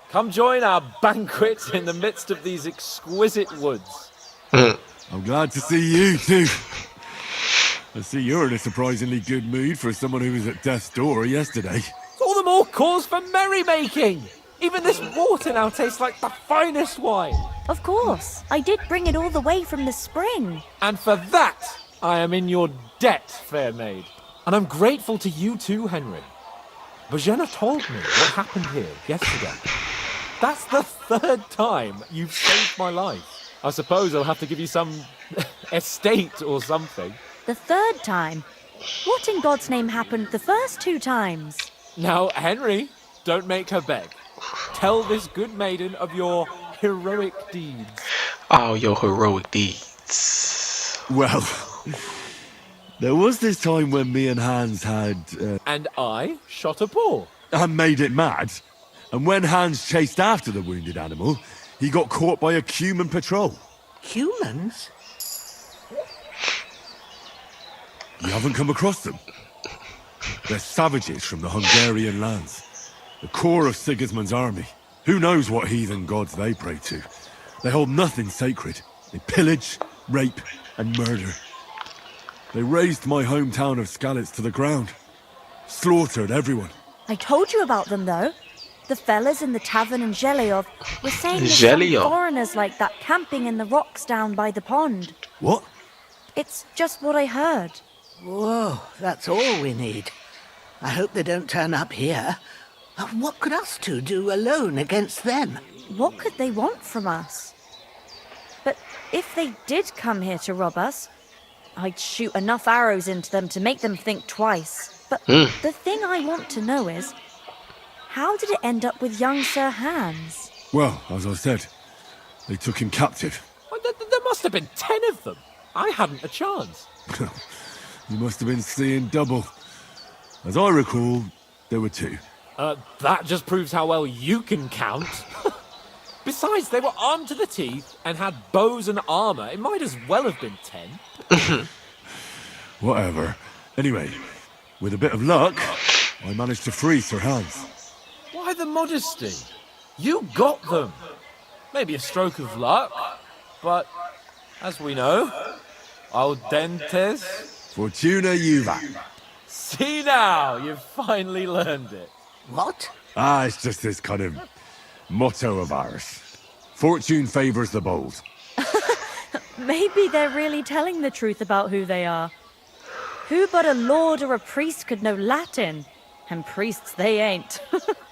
Come join our banquet in the midst of these exquisite woods. I'm glad to see you too. I see you're in a surprisingly good mood for someone who was at death's door yesterday. All the more cause for merrymaking! Even this water now tastes like the finest wine! Of course, I did bring it all the way from the spring. And for that, I am in your debt, fair maid. And I'm grateful to you too, Henry. Bojena told me what happened here yesterday. That's the third time you've saved my life. I suppose I'll have to give you some estate or something. The third time? What in God's name happened the first two times? Now, Henry, don't make her beg. Tell this good maiden of your heroic deeds. Oh, your heroic deeds. Well, there was this time when me and Hans had... And I shot a paw. And made it mad. And when Hans chased after the wounded animal, he got caught by a human patrol. Humans? You haven't come across them? They're savages from the Hungarian lands. The core of Sigismund's army. Who knows what heathen gods they pray to? They hold nothing sacred. They pillage, rape, and murder. They razed my hometown of Skalitz to the ground. Slaughtered everyone. I told you about them, though. The fellas in the tavern in Zhelyov were saying there's some foreigners like that camping in the rocks down by the pond. What? It's just what I heard. Whoa, that's all we need. I hope they don't turn up here. What could us two do alone against them? What could they want from us? But if they did come here to rob us, I'd shoot enough arrows into them to make them think twice. But the thing I want to know is, how did it end up with young Sir Hans? Well, as I said, they took him captive. Well, there must have been 10 of them. I hadn't a chance. You must have been seeing double. As I recall, there were 2. That just proves how well you can count. Besides, they were armed to the teeth and had bows and armor. It might as well have been 10. Whatever. Anyway, with a bit of luck, I managed to free Sir Hans. Why the modesty? You got them. Maybe a stroke of luck, but as we know, al dentes... Fortuna juvat. See now, you've finally learned it. What? It's just this kind of motto of ours. Fortune favours the bold. Maybe they're really telling the truth about who they are. Who but a lord or a priest could know Latin? And priests they ain't.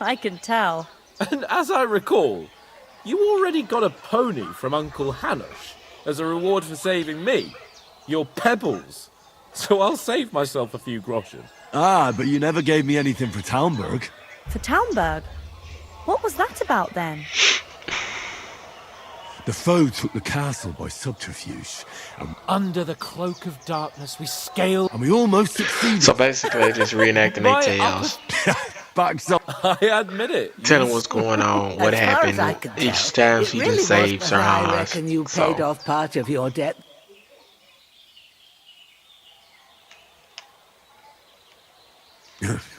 I can tell. And as I recall, you already got a pony from Uncle Hanush. as a reward for saving me. Your pebbles. So I'll save myself a few groschen. Ah, but you never gave me anything for Talmberg. For Townburg? What was that about then? The foe took the castle by subterfuge, and Under the cloak of darkness, we scaled. we almost succeeded. So basically, they just reenacting their tales. Backs up. I admit it. Telling what's going on, what As far as I happened. can Each tell, time it she really just was saves for her I eyes. reckon you paid off part of your debt.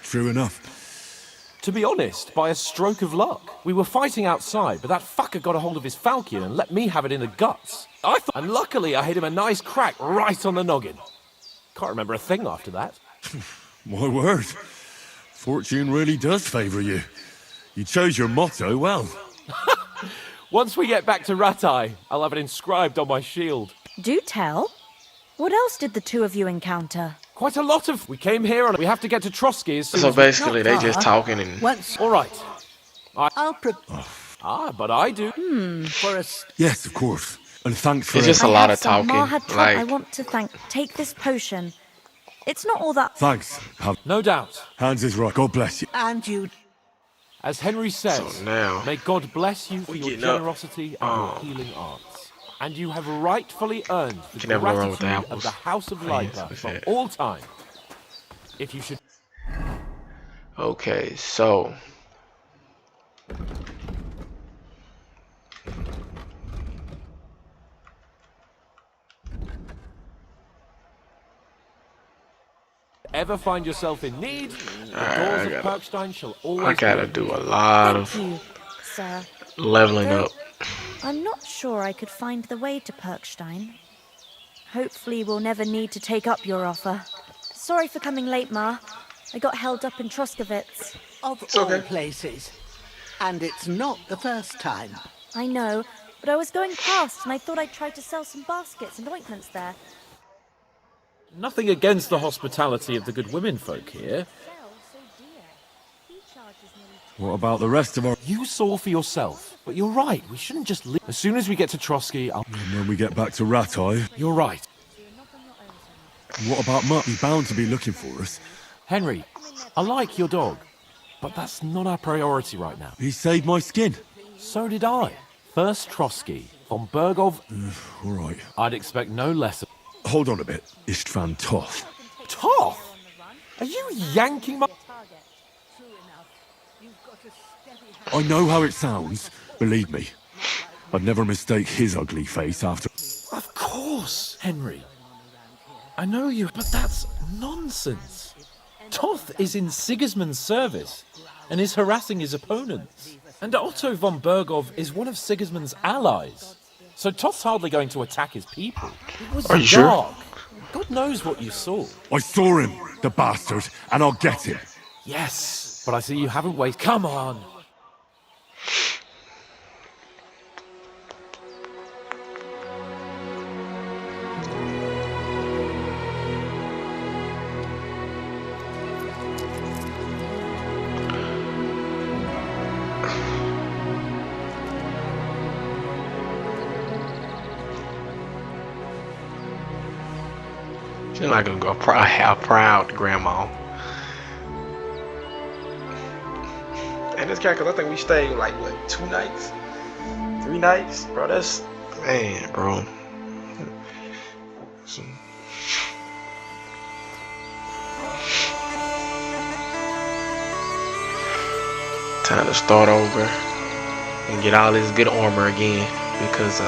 True enough. To be honest, by a stroke of luck. We were fighting outside, but that fucker got a hold of his falcon and let me have it in the guts. And luckily I hit him a nice crack right on the noggin. Can't remember a thing after that. My word. Fortune really does favour you. You chose your motto well. Once we get back to Ratai, I'll have it inscribed on my shield. Do tell. What else did the two of you encounter? Quite a lot of... We came here and we have to get to Trotsky as soon So as we... basically, they just talking and. All right. I'll but I do. for a Yes, of course. And thanks for It's just a I lot have of some talking. Marhad I Like, want to thank. Take this potion. It's not all that. Thanks. No doubt. Hans is right. God bless you. and you. As Henry says, So now- may God bless you for your getting up. generosity and your healing arts. And you have rightfully earned the can never go wrong with the gratitude of apples. the House of Oh, yes, Lipa that's for it. all time. If you should... okay, so. ever find yourself in need, the Alright, doors I of gotta- Perkstein shall always I gotta be do a open. lot Thank of you, sir. leveling Though up. I'm not sure I could find the way to Perkstein. Hopefully we'll never need to take up your offer. Sorry for coming late, Ma. I got held up in Troskowitz. Of all places. And it's not the first time. I know, but I was going past and I thought I'd try to sell some baskets and ointments there. Nothing against the hospitality of the good women folk here. What about the rest of our... You saw for yourself. But you're right, we shouldn't just leave. As soon as we get to Trotsky, I'll... And when we get back to Ratai... You're right. What about Mutt? He's bound to be looking for us. Henry, I like your dog, but that's not our priority right now. He saved my skin. So did I. First Trotsky, von Bergov... All right. I'd expect no less. Hold on a bit. Istvan Toth. Toth? Are you yanking my... I know how it sounds. Believe me. I'd never mistake his ugly face after... Of course, Henry. I know you, but that's nonsense. Toth is in Sigismund's service and is harassing his opponents. And Otto von Bergov is one of Sigismund's allies. So Toth's hardly going to attack his people. It was Are you sure? dark. God knows what you saw. I saw him, the bastard, and I'll get him. Yes, but I see you haven't wasted... Come on! She's not gonna go how proud grandma. And it's kind because I think we stayed like what 2 nights, 3 nights, bro. That's man, bro. Time to start over and get all this good armor again because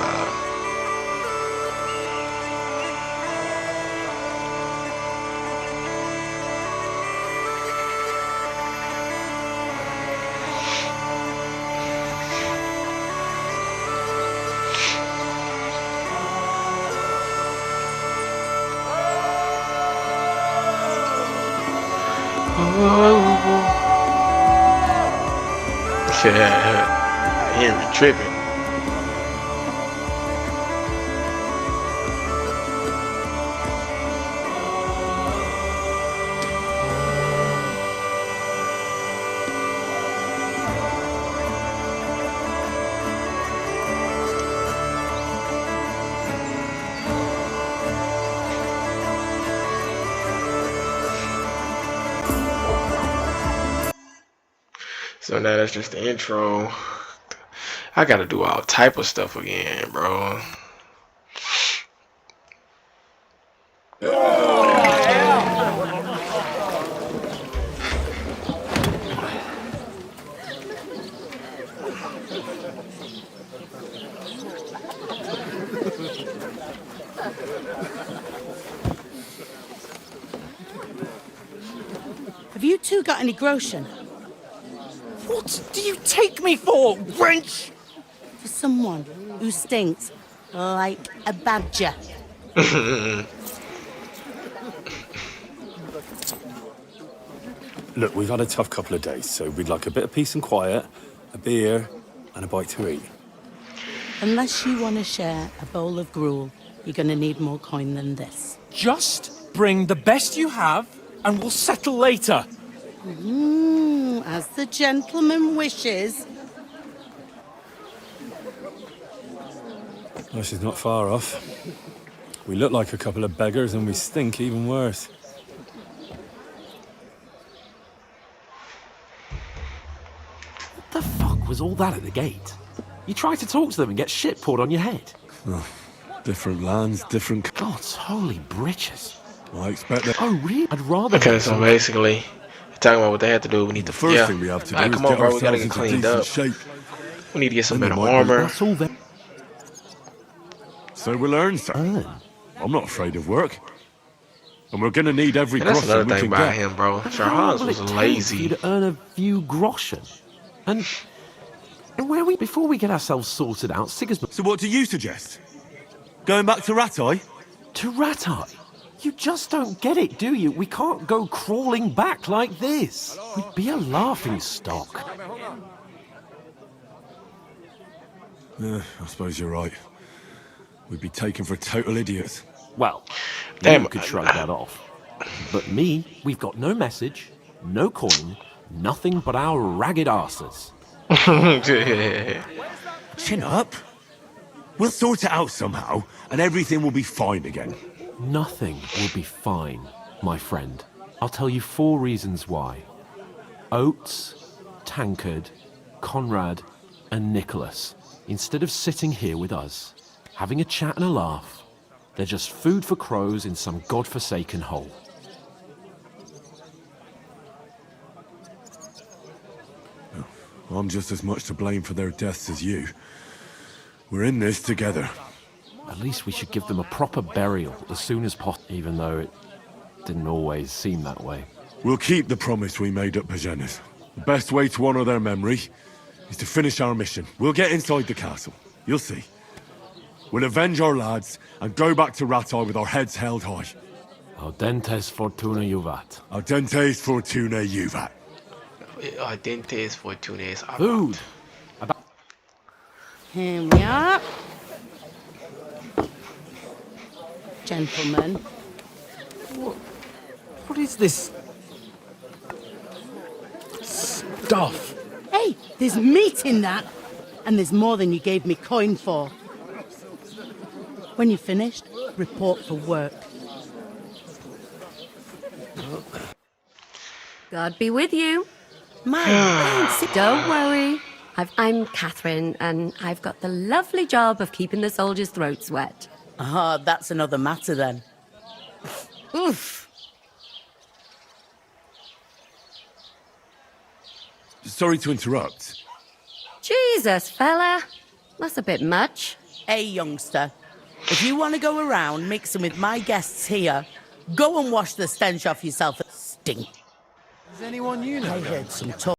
yeah, Henry tripping. So now that's just the intro. I gotta do all type of stuff again, bro. Have you two got any groschen? What do you take me for, wench? For someone who stinks like a badger. Look, we've had a tough couple of days, so we'd like a bit of peace and quiet, a beer, and a bite to eat. Unless you want to share a bowl of gruel, you're going to need more coin than this. Just bring the best you have, and we'll settle later. As the gentleman wishes. Well, she's not far off. We look like a couple of beggars, and we stink even worse. What the fuck was all that at the gate? You try to talk to them and get shit poured on your head. Oh, different lands, different... God's holy britches. I expect that... Oh, really? I'd rather... Okay, so basically, talking about what they had to do. We need to... First thing we have to do is come on, get bro. We gotta ourselves get into cleaned decent up. shape. We need to get some Then better there might be- armor. That's all then. So we'll learn, sir. I'm not afraid of work. And we're gonna need every And that's groschen another we thing can about get. him, bro. How Sir long Hans will was it take for lazy. you to earn a few groschen? And where we... Before we get ourselves sorted out, Sigismund... So what do you suggest? Going back to Rattay? To Rattay? You just don't get it, do you? We can't go crawling back like this. We'd be a laughing stock. I suppose you're right. We'd be taken for total idiots. Well, Damn. you could shrug that off. But me, we've got no message, no coin, nothing but our ragged arses. Chin up. We'll sort it out somehow, and everything will be fine again. Nothing will be fine, my friend. I'll tell you 4 reasons why. Oates, Tankard, Conrad, and Nicholas, instead of sitting here with us, having a chat and a laugh, they're just food for crows in some godforsaken hole. I'm just as much to blame for their deaths as you. We're in this together. At least we should give them a proper burial as soon as possible, even though it didn't always seem that way. We'll keep the promise we made at Pagenis. The best way to honor their memory is to finish our mission. We'll get inside the castle. You'll see. We'll avenge our lads and go back to Rattay with our heads held high. Audentes fortuna juvat. Audentes fortuna juvat. Audentes fortunes. Food. Here we are. Gentlemen. What is this stuff? Hey, there's meat in that. And there's more than you gave me coin for. When you're finished, report for work. God be with you. My Don't worry. I'm Catherine, and I've got the lovely job of keeping the soldiers' throats wet. Ah, that's another matter then. Oof. Sorry to interrupt. Jesus, fella. That's a bit much. Hey, youngster. If you want to go around mixing with my guests here, go and wash the stench off yourself. Stink. Is anyone you know? I heard some talk.